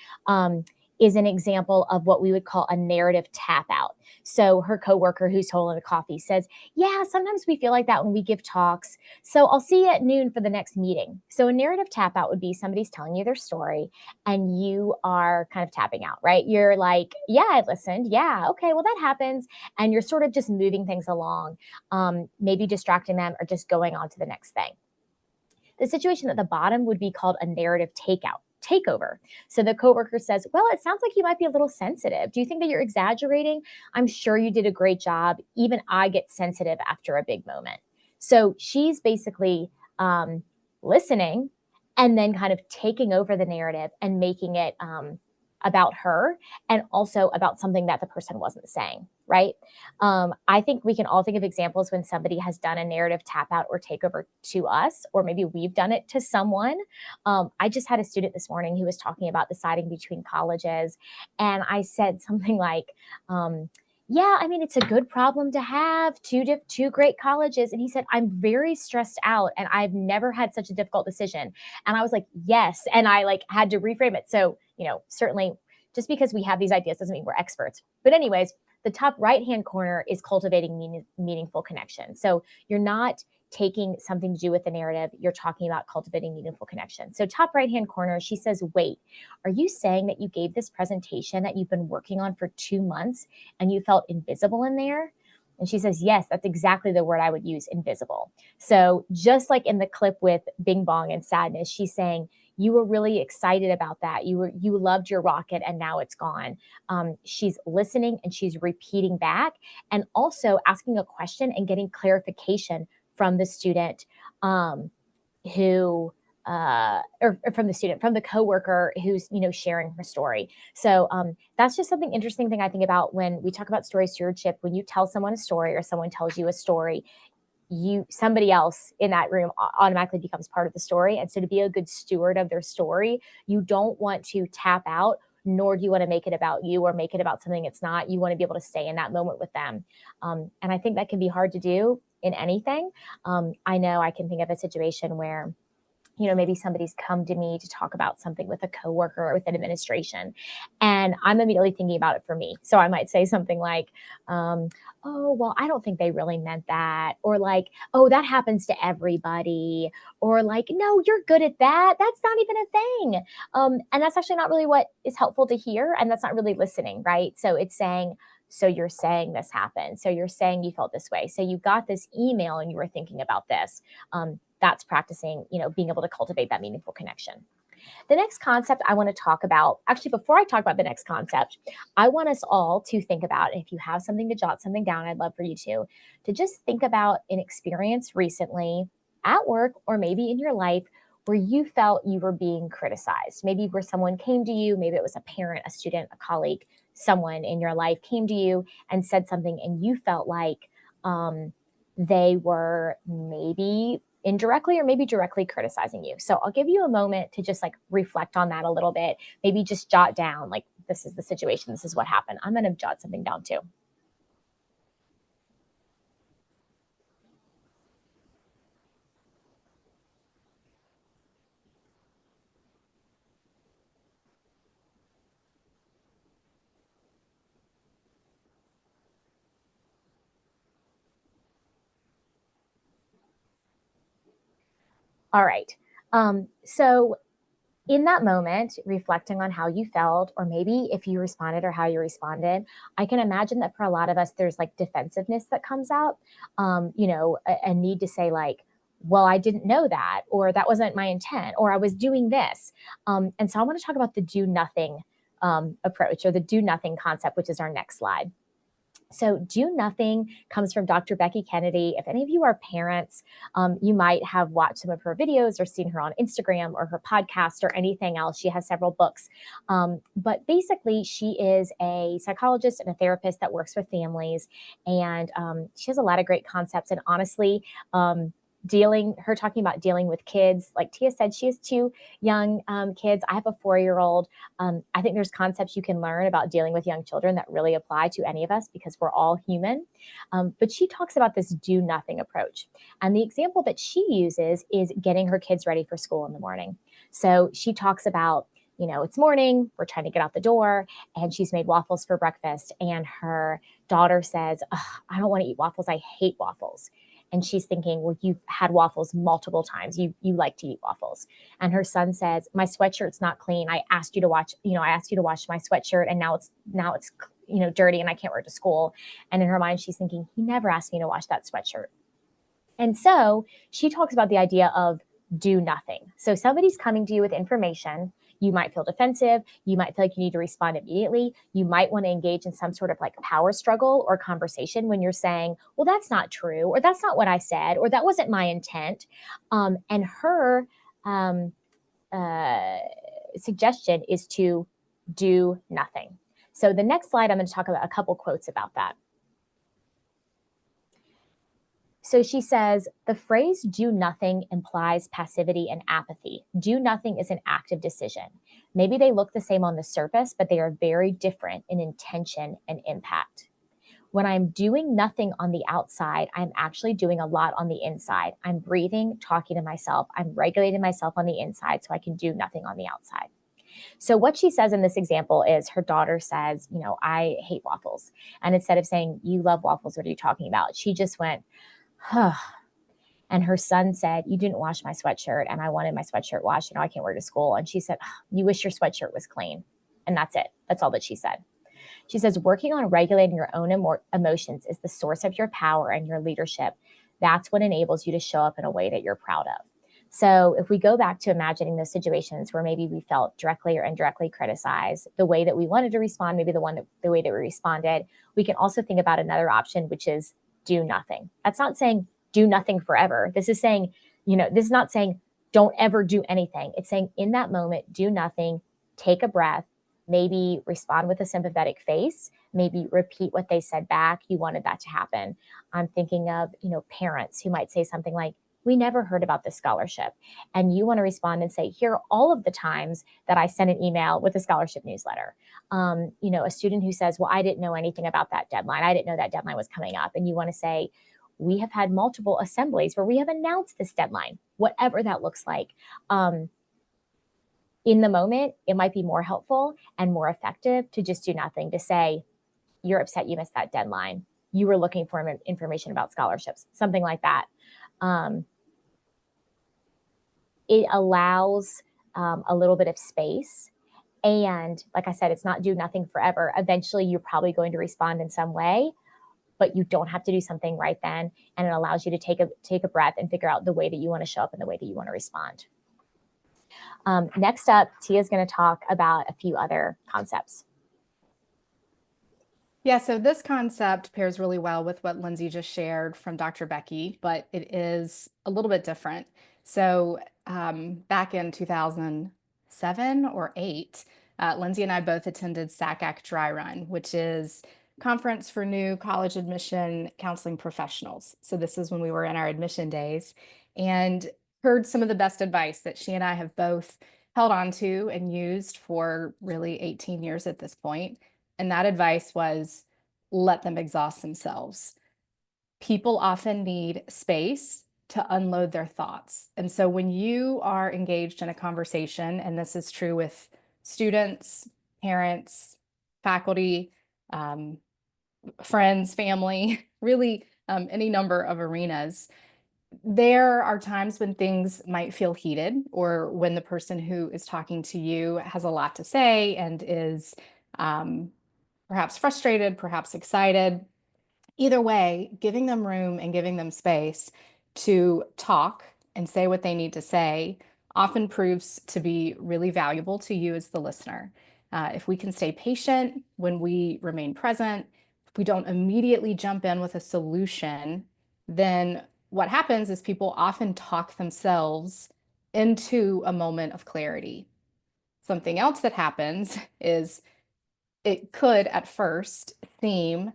is an example of what we would call a narrative tap out. So her coworker who's holding a coffee says, yeah, sometimes we feel like that when we give talks. So I'll see you at noon for the next meeting. So a narrative tap out would be somebody's telling you their story and you are kind of tapping out, right? You're like, yeah, I listened. Yeah. Okay. Well, that happens. And you're sort of just moving things along, maybe distracting them or just going on to the next thing. The situation at the bottom would be called a narrative takeover. So the coworker says, well, it sounds like you might be a little sensitive. Do you think that you're exaggerating? I'm sure you did a great job. Even I get sensitive after a big moment. So she's basically listening and then kind of taking over the narrative and making it about her and also about something that the person wasn't saying, right? I think we can all think of examples when somebody has done a narrative tap out or takeover to us, or maybe we've done it to someone. I just had a student this morning who was talking about deciding between colleges. And I said something like, yeah, I mean, it's a good problem to have, two great colleges. And he said, I'm very stressed out and I've never had such a difficult decision. And I was like, yes. And I like had to reframe it. So, certainly just because we have these ideas doesn't mean we're experts. But anyways, the top right-hand corner is cultivating meaningful connection. So you're not taking something to do with the narrative. You're talking about cultivating meaningful connection. So top right-hand corner, she says, wait, are you saying that you gave this presentation that you've been working on for 2 months and you felt invisible in there? And she says, yes, that's exactly the word I would use, invisible. So just like in the clip with Bing Bong and Sadness, she's saying, you were really excited about that. You loved your rocket and now it's gone. She's listening and she's repeating back and also asking a question and getting clarification from the student or from the coworker who's, sharing her story. So that's just something interesting thing I think about when we talk about story stewardship. When you tell someone a story or someone tells you a story, somebody else in that room automatically becomes part of the story. And so to be a good steward of their story, you don't want to tap out, nor do you want to make it about you or make it about something it's not. You want to be able to stay in that moment with them. And I think that can be hard to do in anything. I know I can think of a situation where maybe somebody's come to me to talk about something with a coworker or with an administration, and I'm immediately thinking about it for me. So I might say something like, oh, well, I don't think they really meant that. Or like, oh, that happens to everybody. Or like, no, you're good at that. That's not even a thing. And that's actually not really what is helpful to hear. And that's not really listening, right? So it's saying, so you're saying this happened. So you're saying you felt this way. So you got this email and you were thinking about this. That's practicing, being able to cultivate that meaningful connection. The next concept I want to talk about, actually, before I talk about the next concept, I want us all to think about, if you have something to jot something down, I'd love for you to just think about an experience recently at work or maybe in your life where you felt you were being criticized. Maybe where someone came to you, maybe it was a parent, a student, a colleague, someone in your life came to you and said something and you felt like they were maybe indirectly or maybe directly criticizing you. So I'll give you a moment to just like reflect on that a little bit. Maybe just jot down, like, this is the situation, this is what happened. I'm going to jot something down too. All right. So in that moment, reflecting on how you felt, or maybe if you responded or how you responded, I can imagine that for a lot of us, there's like defensiveness that comes out, a need to say like, well, I didn't know that, or that wasn't my intent, or I was doing this. And so I want to talk about the do nothing approach, or the do nothing concept, which is our next slide. So do nothing comes from Dr. Becky Kennedy. If any of you are parents, you might have watched some of her videos or seen her on Instagram or her podcast or anything else. She has several books. But basically, she is a psychologist and a therapist that works with families. And she has a lot of great concepts. And honestly, talking about dealing with kids, like Tia said, she has 2 young kids. I have a 4-year-old. I think there's concepts you can learn about dealing with young children that really apply to any of us because we're all human. But she talks about this do nothing approach. And the example that she uses is getting her kids ready for school in the morning. So she talks about, it's morning, we're trying to get out the door, and she's made waffles for breakfast. And her daughter says, I don't want to eat waffles. I hate waffles. And she's thinking, well, you've had waffles multiple times. You like to eat waffles. And her son says, my sweatshirt's not clean. I asked you to wash my sweatshirt, and now it's dirty and I can't wear it to school. And in her mind, she's thinking, he never asked me to wash that sweatshirt. And so she talks about the idea of do nothing. So somebody's coming to you with information. You might feel defensive. You might feel like you need to respond immediately. You might want to engage in some sort of like power struggle or conversation when you're saying, well, that's not true, or that's not what I said, or that wasn't my intent. And her suggestion is to do nothing. So the next slide, I'm going to talk about a couple quotes about that. So she says, the phrase do nothing implies passivity and apathy. Do nothing is an active decision. Maybe they look the same on the surface, but they are very different in intention and impact. When I'm doing nothing on the outside, I'm actually doing a lot on the inside. I'm breathing, talking to myself. I'm regulating myself on the inside so I can do nothing on the outside. So what she says in this example is her daughter says, I hate waffles. And instead of saying, you love waffles, what are you talking about? She just went, huh. And her son said, you didn't wash my sweatshirt and I wanted my sweatshirt washed. I can't wear it to school. And she said, you wish your sweatshirt was clean. And that's it. That's all that she said. She says, working on regulating your own emotions is the source of your power and your leadership. That's what enables you to show up in a way that you're proud of. So if we go back to imagining those situations where maybe we felt directly or indirectly criticized, the way that we wanted to respond, maybe the way that we responded, we can also think about another option, which is do nothing. That's not saying do nothing forever. This is saying, this is not saying don't ever do anything. It's saying in that moment, do nothing, take a breath, maybe respond with a sympathetic face, maybe repeat what they said back. You wanted that to happen. I'm thinking of, parents who might say something like, we never heard about this scholarship. And you want to respond and say, here are all of the times that I sent an email with a scholarship newsletter. A student who says, well, I didn't know anything about that deadline. I didn't know that deadline was coming up. And you want to say, we have had multiple assemblies where we have announced this deadline, whatever that looks like. In the moment, it might be more helpful and more effective to just do nothing, to say, you're upset you missed that deadline. You were looking for information about scholarships, something like that. It allows a little bit of space. And like I said, it's not do nothing forever. Eventually, you're probably going to respond in some way, but you don't have to do something right then. And it allows you to take a breath and figure out the way that you want to show up and the way that you want to respond. Next up, Tia is going to talk about a few other concepts. Yeah, so this concept pairs really well with what Lindsay just shared from Dr. Becky, but it is a little bit different. So back in 2007 or 8, Lindsay and I both attended SACAC Dry Run, which is Conference for New College Admission Counseling Professionals. So this is when we were in our admission days and heard some of the best advice that she and I have both held on to and used for really 18 years at this point. And that advice was, let them exhaust themselves. People often need space to unload their thoughts. And so when you are engaged in a conversation, and this is true with students, parents, faculty, friends, family, really any number of arenas, there are times when things might feel heated or when the person who is talking to you has a lot to say and is perhaps frustrated, perhaps excited. Either way, giving them room and giving them space to talk and say what they need to say often proves to be really valuable to you as the listener. If we can stay patient when we remain present, if we don't immediately jump in with a solution, then what happens is people often talk themselves into a moment of clarity. Something else that happens is it could at first seem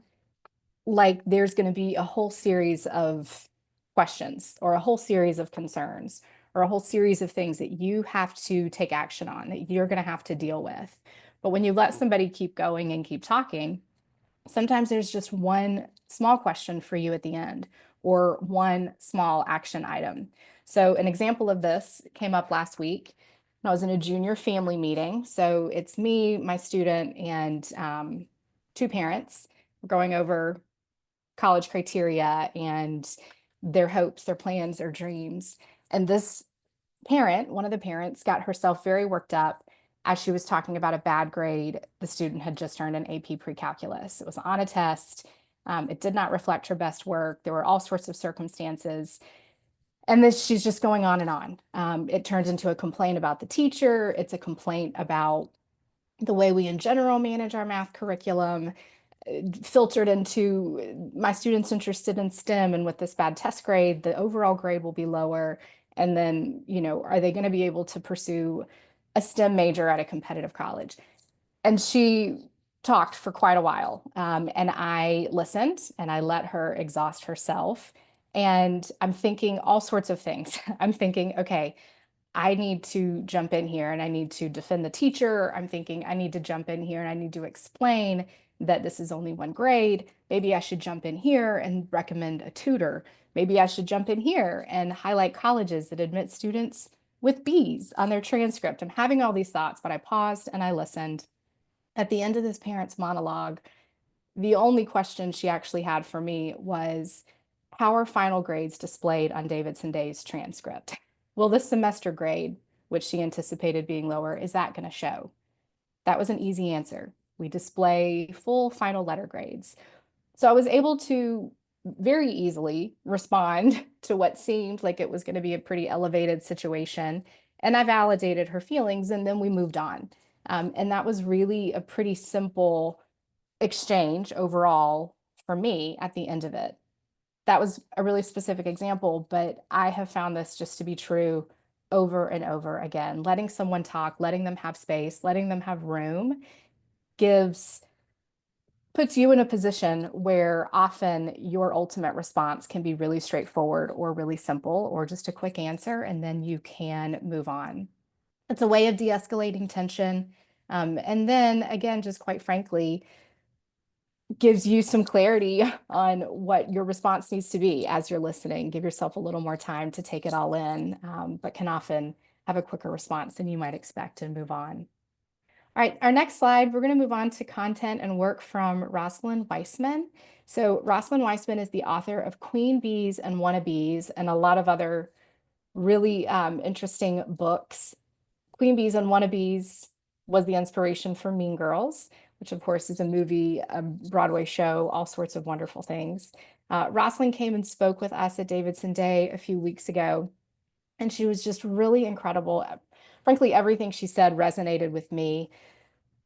like there's going to be a whole series of questions or a whole series of concerns or a whole series of things that you have to take action on, that you're going to have to deal with. But when you let somebody keep going and keep talking, sometimes there's just one small question for you at the end or one small action item. So an example of this came up last week. I was in a junior family meeting. So it's me, my student, and 2 parents. We're going over college criteria and their hopes, their plans, their dreams. And this parent, one of the parents, got herself very worked up as she was talking about a bad grade the student had just earned in AP pre-calculus. It was on a test. It did not reflect her best work. There were all sorts of circumstances. And this, she's just going on and on. It turns into a complaint about the teacher. It's a complaint about the way we in general manage our math curriculum, filtered into my students interested in STEM, and with this bad test grade, the overall grade will be lower. And then, are they going to be able to pursue a STEM major at a competitive college? And she talked for quite a while. And I listened and I let her exhaust herself. And I'm thinking all sorts of things. I'm thinking, okay, I need to jump in here and I need to defend the teacher. I'm thinking I need to jump in here and I need to explain that this is only one grade. Maybe I should jump in here and recommend a tutor. Maybe I should jump in here and highlight colleges that admit students with B's on their transcript. I'm having all these thoughts, but I paused and I listened. At the end of this parent's monologue, the only question she actually had for me was, how are final grades displayed on Davidson Day's transcript? Will this semester grade, which she anticipated being lower, is that going to show? That was an easy answer. We display full final letter grades. So I was able to very easily respond to what seemed like it was going to be a pretty elevated situation. And I validated her feelings, and then we moved on. And that was really a pretty simple exchange overall for me at the end of it. That was a really specific example, but I have found this just to be true over and over again. Letting someone talk, letting them have space, letting them have room puts you in a position where often your ultimate response can be really straightforward or really simple or just a quick answer, and then you can move on. It's a way of de-escalating tension. And then again, just quite frankly, gives you some clarity on what your response needs to be as you're listening. Give yourself a little more time to take it all in, but can often have a quicker response than you might expect and move on. All right, our next slide, we're going to move on to content and work from Rosalind Weissman. So Rosalind Weissman is the author of Queen Bees and Wannabes and a lot of other really interesting books. Queen Bees and Wannabes was the inspiration for Mean Girls, which of course is a movie, a Broadway show, all sorts of wonderful things. Rosalind came and spoke with us at Davidson Day a few weeks ago, and she was just really incredible at frankly, everything she said resonated with me.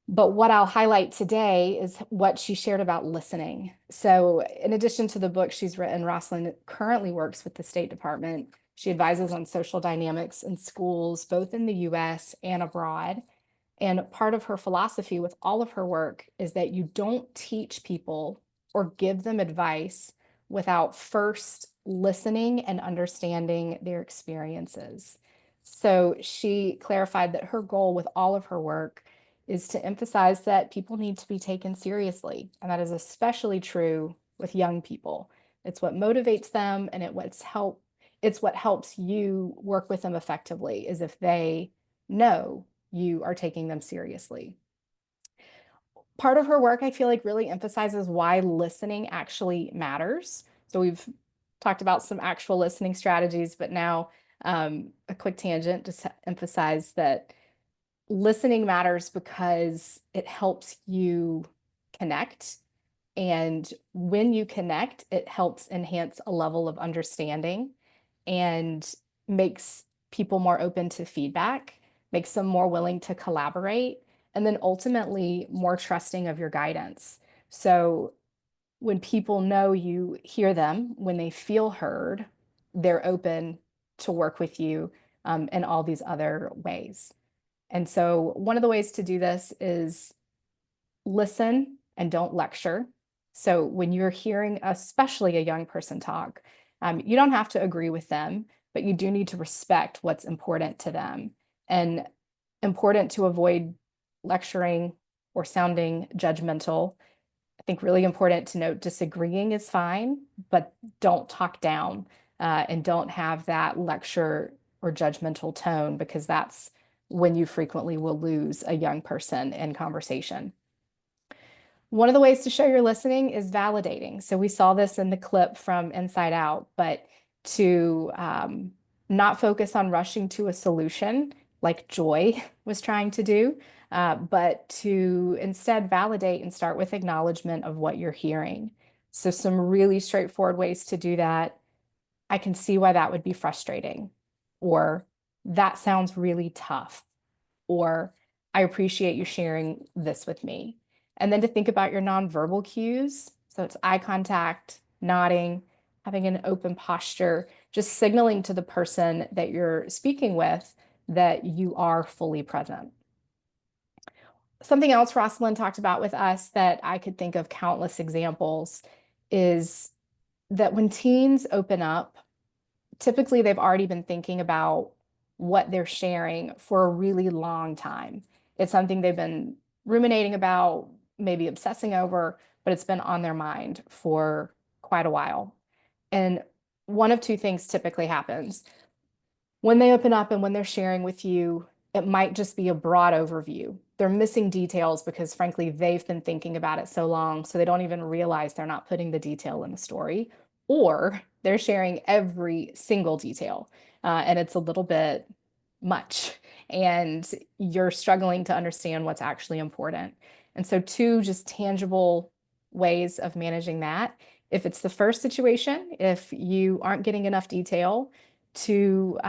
But what I'll highlight today is what she shared about listening. So in addition to the book she's written, Rosalind currently works with the State Department. She advises on social dynamics in schools, both in the US and abroad. And part of her philosophy with all of her work is that you don't teach people or give them advice without first listening and understanding their experiences. So she clarified that her goal with all of her work is to emphasize that people need to be taken seriously. And that is especially true with young people. It's what motivates them, and it's what helps you work with them effectively, is if they know you are taking them seriously. Part of her work, I feel like, really emphasizes why listening actually matters. So we've talked about some actual listening strategies, but now a quick tangent to emphasize that listening matters because it helps you connect. And when you connect, it helps enhance a level of understanding and makes people more open to feedback, makes them more willing to collaborate, and then ultimately more trusting of your guidance. So when people know you hear them, when they feel heard, they're open to work with you in all these other ways. And so one of the ways to do this is listen and don't lecture. So when you're hearing, especially a young person talk, you don't have to agree with them, but you do need to respect what's important to them, and important to avoid lecturing or sounding judgmental. I think really important to note, disagreeing is fine, but don't talk down and don't have that lecture or judgmental tone, because that's when you frequently will lose a young person in conversation. One of the ways to show you're listening is validating. So we saw this in the clip from Inside Out, but to not focus on rushing to a solution like Joy was trying to do, but to instead validate and start with acknowledgement of what you're hearing. So some really straightforward ways to do that. I can see why that would be frustrating, or that sounds really tough, or I appreciate you sharing this with me. And then to think about your nonverbal cues. So it's eye contact, nodding, having an open posture, just signaling to the person that you're speaking with that you are fully present. Something else Rosalind talked about with us that I could think of countless examples is that when teens open up, typically they've already been thinking about what they're sharing for a really long time. It's something they've been ruminating about, maybe obsessing over, but it's been on their mind for quite a while. And one of two things typically happens. When they open up and when they're sharing with you, it might just be a broad overview. They're missing details because, frankly, they've been thinking about it so long, so they don't even realize they're not putting the detail in the story, or they're sharing every single detail, and it's a little bit much, and you're struggling to understand what's actually important. And so two just tangible ways of managing that. If it's the first situation, if you aren't getting enough detail, to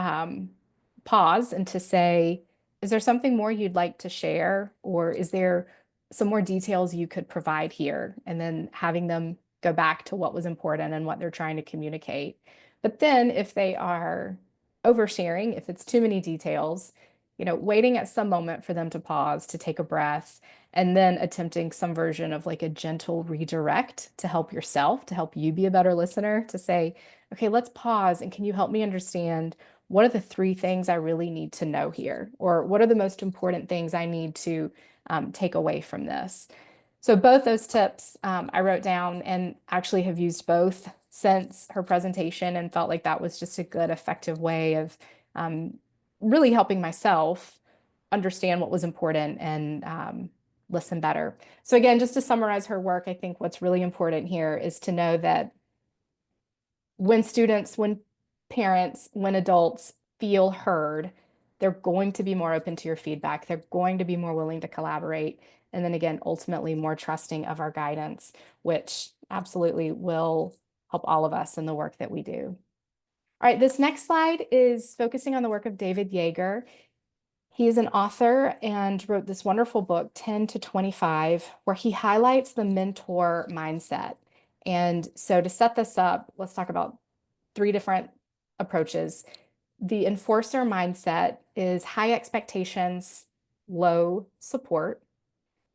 pause and to say, is there something more you'd like to share? Or is there some more details you could provide here? And then having them go back to what was important and what they're trying to communicate. But then if they are oversharing, if it's too many details, waiting at some moment for them to pause, to take a breath, and then attempting some version of like a gentle redirect to help yourself, to help you be a better listener, to say, okay, let's pause, and can you help me understand what are the 3 things I really need to know here? Or what are the most important things I need to take away from this? So both those tips I wrote down and actually have used both since her presentation, and felt like that was just a good, effective way of really helping myself understand what was important and listen better. So again, just to summarize her work, I think what's really important here is to know that when students, when parents, when adults feel heard, they're going to be more open to your feedback. They're going to be more willing to collaborate. And then again, ultimately more trusting of our guidance, which absolutely will help all of us in the work that we do. All right, this next slide is focusing on the work of David Yeager. He is an author and wrote this wonderful book, 10 to 25, where he highlights the mentor mindset. And so to set this up, let's talk about 3 different approaches. The enforcer mindset is high expectations, low support.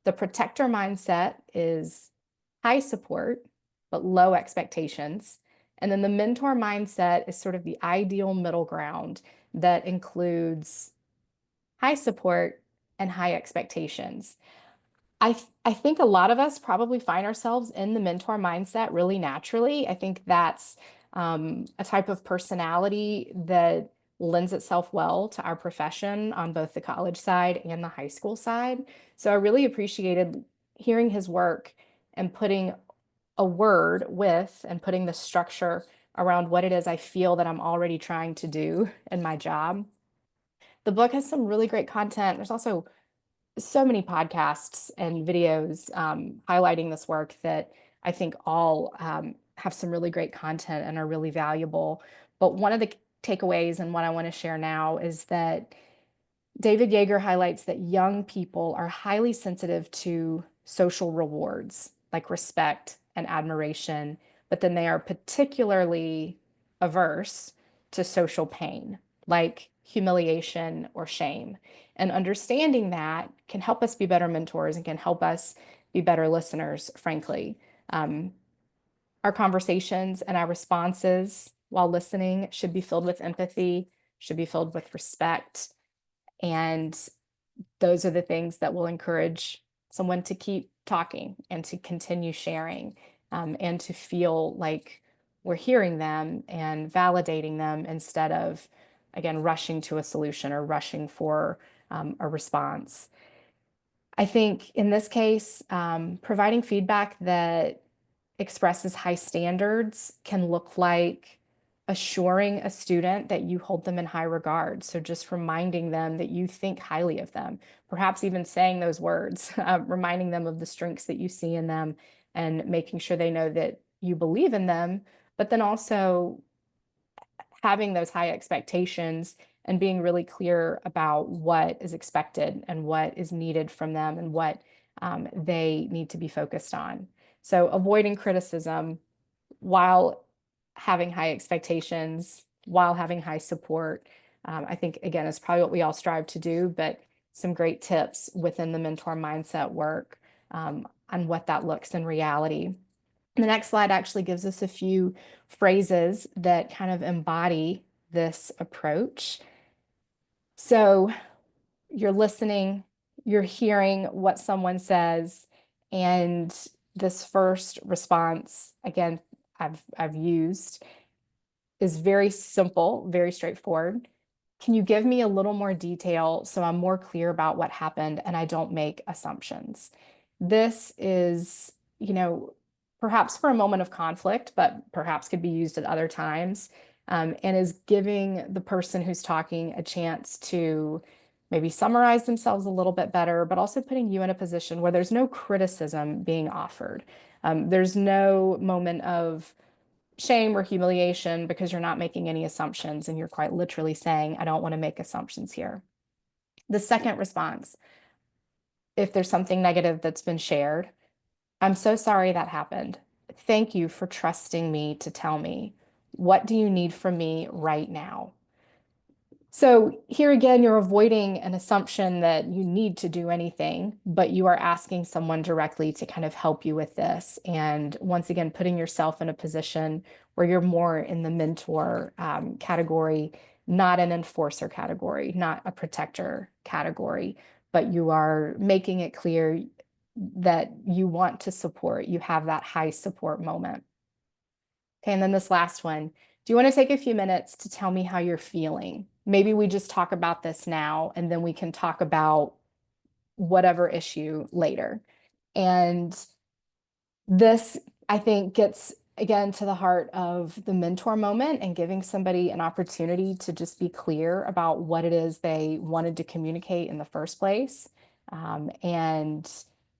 The protector mindset is high support, but low expectations. And then the mentor mindset is sort of the ideal middle ground that includes high support and high expectations. I think a lot of us probably find ourselves in the mentor mindset really naturally. I think that's a type of personality that lends itself well to our profession on both the college side and the high school side. So I really appreciated hearing his work and putting a word with and putting the structure around what it is I feel that I'm already trying to do in my job. The book has some really great content. There's also so many podcasts and videos highlighting this work that I think all have some really great content and are really valuable. But one of the takeaways and what I want to share now is that David Yeager highlights that young people are highly sensitive to social rewards like respect and admiration, but then they are particularly averse to social pain like humiliation or shame. And understanding that can help us be better mentors and can help us be better listeners, frankly. Our conversations and our responses while listening should be filled with empathy, should be filled with respect. And those are the things that will encourage someone to keep talking and to continue sharing and to feel like we're hearing them and validating them instead of, again, rushing to a solution or rushing for a response. I think in this case, providing feedback that expresses high standards can look like assuring a student that you hold them in high regard. So just reminding them that you think highly of them, perhaps even saying those words, reminding them of the strengths that you see in them and making sure they know that you believe in them, but then also having those high expectations and being really clear about what is expected and what is needed from them and what they need to be focused on. So avoiding criticism while having high expectations, while having high support, I think, again, is probably what we all strive to do, but some great tips within the mentor mindset work on what that looks in reality. The next slide actually gives us a few phrases that kind of embody this approach. So you're listening, you're hearing what someone says, and this first response, again, I've used, is very simple, very straightforward. Can you give me a little more detail so I'm more clear about what happened and I don't make assumptions? This is, perhaps for a moment of conflict, but perhaps could be used at other times, and is giving the person who's talking a chance to maybe summarize themselves a little bit better, but also putting you in a position where there's no criticism being offered. There's no moment of shame or humiliation because you're not making any assumptions and you're quite literally saying, I don't want to make assumptions here. The second response, if there's something negative that's been shared, I'm so sorry that happened. Thank you for trusting me to tell me. What do you need from me right now? So here again, you're avoiding an assumption that you need to do anything, but you are asking someone directly to kind of help you with this. And once again, putting yourself in a position where you're more in the mentor category, not an enforcer category, not a protector category, but you are making it clear that you want to support, you have that high support moment. Okay, and then this last one. Do you want to take a few minutes to tell me how you're feeling? Maybe we just talk about this now, and then we can talk about whatever issue later. And this, I think, gets again to the heart of the mentor moment and giving somebody an opportunity to just be clear about what it is they wanted to communicate in the first place. And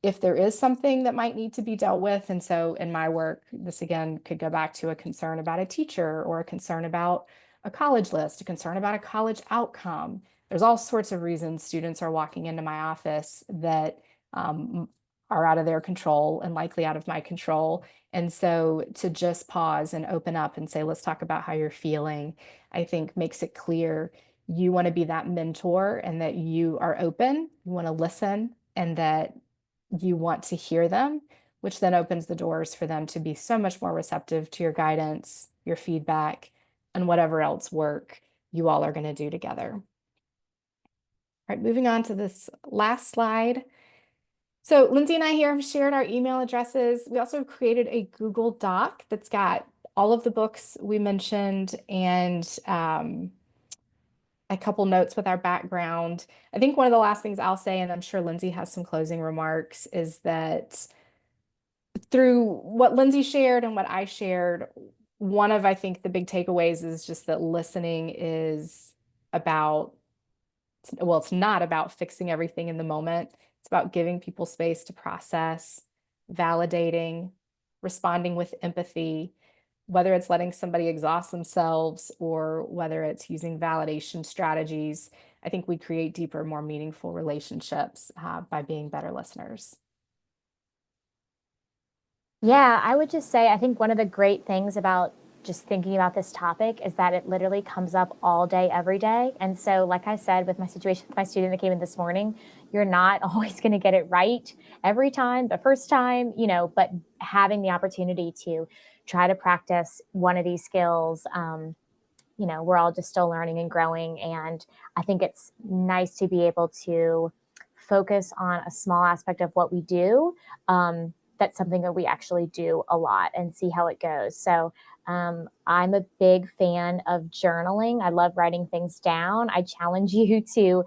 if there is something that might need to be dealt with, and so in my work, this again could go back to a concern about a teacher or a concern about a college list, a concern about a college outcome, there's all sorts of reasons students are walking into my office that are out of their control and likely out of my control. And so to just pause and open up and say, let's talk about how you're feeling, I think makes it clear you want to be that mentor and that you are open, you want to listen, and that you want to hear them, which then opens the doors for them to be so much more receptive to your guidance, your feedback, and whatever else work you all are going to do together. All right, moving on to this last slide. So Lindsay and I here have shared our email addresses. We also have created a Google Doc that's got all of the books we mentioned and a couple notes with our background. I think one of the last things I'll say, and I'm sure Lindsay has some closing remarks, is that through what Lindsay shared and what I shared, one of, I think, the big takeaways is just that listening is about, well, it's not about fixing everything in the moment. It's about giving people space to process, validating, responding with empathy, whether it's letting somebody exhaust themselves or whether it's using validation strategies. I think we create deeper, more meaningful relationships by being better listeners. Yeah, I would just say, I think one of the great things about just thinking about this topic is that it literally comes up all day, every day. And so, like I said, with my situation with my student that came in this morning, you're not always going to get it right every time, the first time, you know, but having the opportunity to try to practice one of these skills, you know, we're all just still learning and growing. And I think it's nice to be able to focus on a small aspect of what we do. That's something that we actually do a lot and see how it goes. So I'm a big fan of journaling. I love writing things down. I challenge you to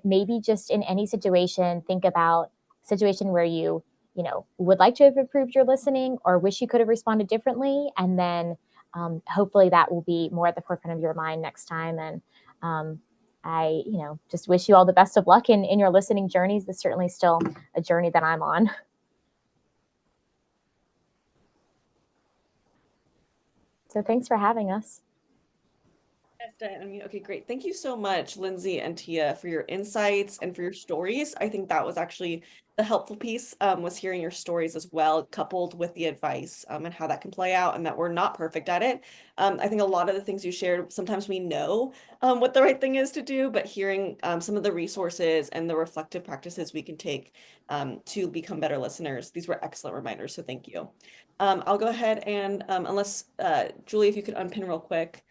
maybe just in any situation, think about a situation where you know, would like to have improved your listening or wish you could have responded differently. And then hopefully that will be more at the forefront of your mind next time. And I, you know, just wish you all the best of luck in your listening journeys. This is certainly still a journey that I'm on. So thanks for having us. Okay, great. Thank you so much, Lindsay and Tia, for your insights and for your stories. I think that was actually the helpful piece, was hearing your stories as well, coupled with the advice and how that can play out and that we're not perfect at it. I think a lot of the things you shared, sometimes we know what the right thing is to do, but hearing some of the resources and the reflective practices we can take to become better listeners, these were excellent reminders, so thank you. I'll go ahead and, unless, Julie, if you could unpin real quick.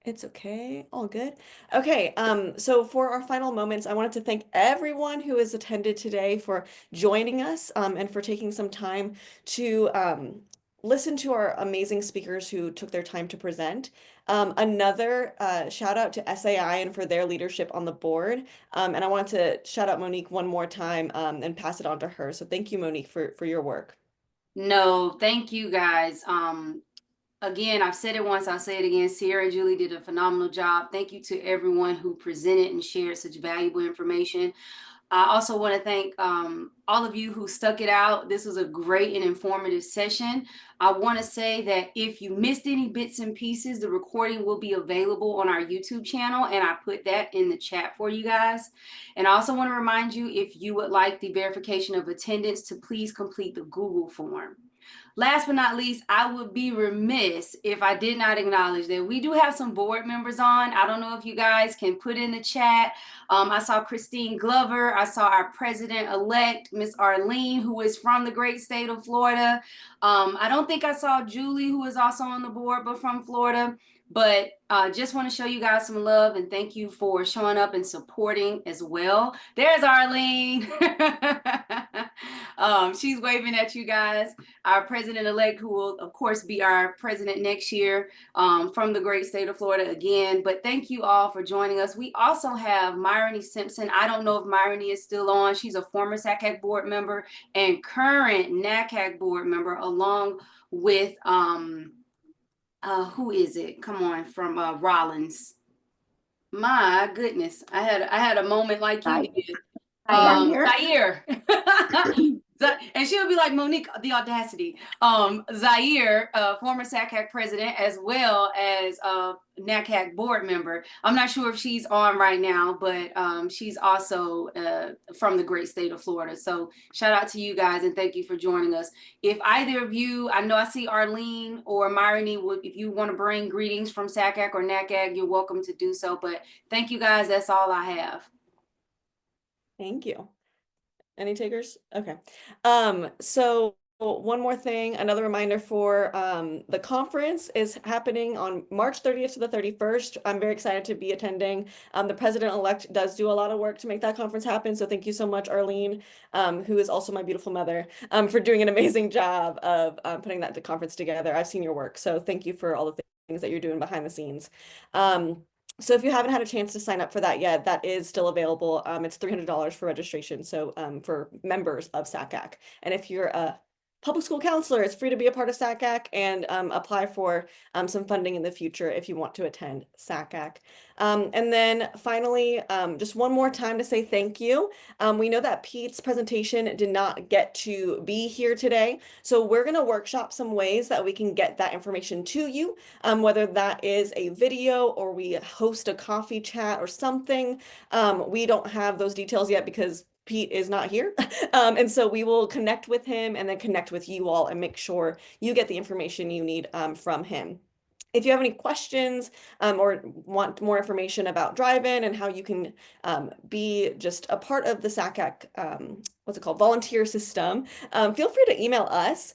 It's okay, all good. Okay, so for our final moments, I wanted to thank everyone who has attended today for joining us and for taking some time to listen to our amazing speakers who took their time to present. Another shout out to SAI and for their leadership on the board. And I want to shout out Monique one more time and pass it on to her. So thank you, Monique, for your work. No, thank you guys. Again, I've said it once, I'll say it again. Sierra and Julie did a phenomenal job. Thank you to everyone who presented and shared such valuable information. I also want to thank all of you who stuck it out. This was a great and informative session. I want to say that if you missed any bits and pieces, the recording will be available on our YouTube channel, and I put that in the chat for you guys. And I also want to remind you, if you would like the verification of attendance, to please complete the Google form. Last but not least, I would be remiss if I did not acknowledge that we do have some board members on. I don't know if you guys can put in the chat. I saw Christine Glover. I saw our president-elect, Miss Arlene, who is from the great state of Florida. I don't think I saw Julie, who is also on the board, but from Florida. But just want to show you guys some love and thank you for showing up and supporting as well. There's Arlene. She's waving at you guys. Our president-elect, who will, of course, be our president next year, from the great state of Florida again. But thank you all for joining us. We also have Myrony Simpson. I don't know if Myrony is still on. She's a former SACAC board member and current NACAC board member, along with who is it? Come on, from Rollins. My goodness, I had a moment like you did. Zaire. And she'll be like Monique, the audacity. Zaire, former SACAC president, as well as NACAC board member. I'm not sure if she's on right now, but she's also from the great state of Florida. So shout out to you guys and thank you for joining us. If either of you, I know I see Arlene or Myrony, if you want to bring greetings from SACAC or NACAC, you're welcome to do so. But thank you guys. That's all I have. Thank you. Any takers? Okay. So one more thing, another reminder for the conference is happening on March 30th to the 31st. I'm very excited to be attending. The president-elect does do a lot of work to make that conference happen. So thank you so much, Arlene, who is also my beautiful mother, for doing an amazing job of putting that conference together. I've seen your work. So thank you for all the things that you're doing behind the scenes. So if you haven't had a chance to sign up for that yet, that is still available. It's $300 for registration. So for members of SACAC. And if you're a public school counselor, it's free to be a part of SACAC and apply for some funding in the future if you want to attend SACAC. And then finally, just one more time to say thank you. We know that Pete's presentation did not get to be here today. So we're going to workshop some ways that we can get that information to you, whether that is a video or we host a coffee chat or something. We don't have those details yet because Pete is not here. And so we will connect with him and then connect with you all and make sure you get the information you need from him. If you have any questions or want more information about drive-in and how you can be just a part of the SACAC, what's it called, volunteer system, feel free to email us.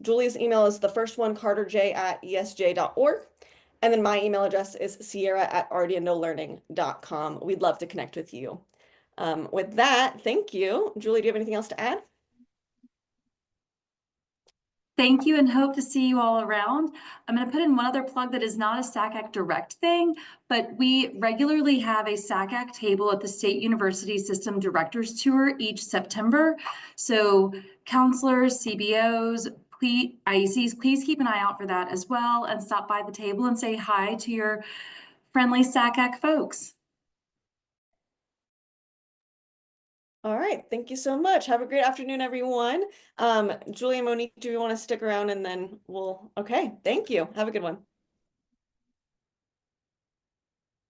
Julie's email is the first one, carterj@esj.org. And then my email address is sierra@ardianolearning.com. We'd love to connect with you. With that, thank you. Julie, do you have anything else to add? Thank you and hope to see you all around. I'm going to put in one other plug that is not a SACAC direct thing, but we regularly have a SACAC table at the State University System Directors Tour each September. So counselors, CBOs, IECs, please keep an eye out for that as well and stop by the table and say hi to your friendly SACAC folks. All right, thank you so much. Have a great afternoon, everyone. Julie and Monique, do you want to stick around and then okay, thank you. Have a good one.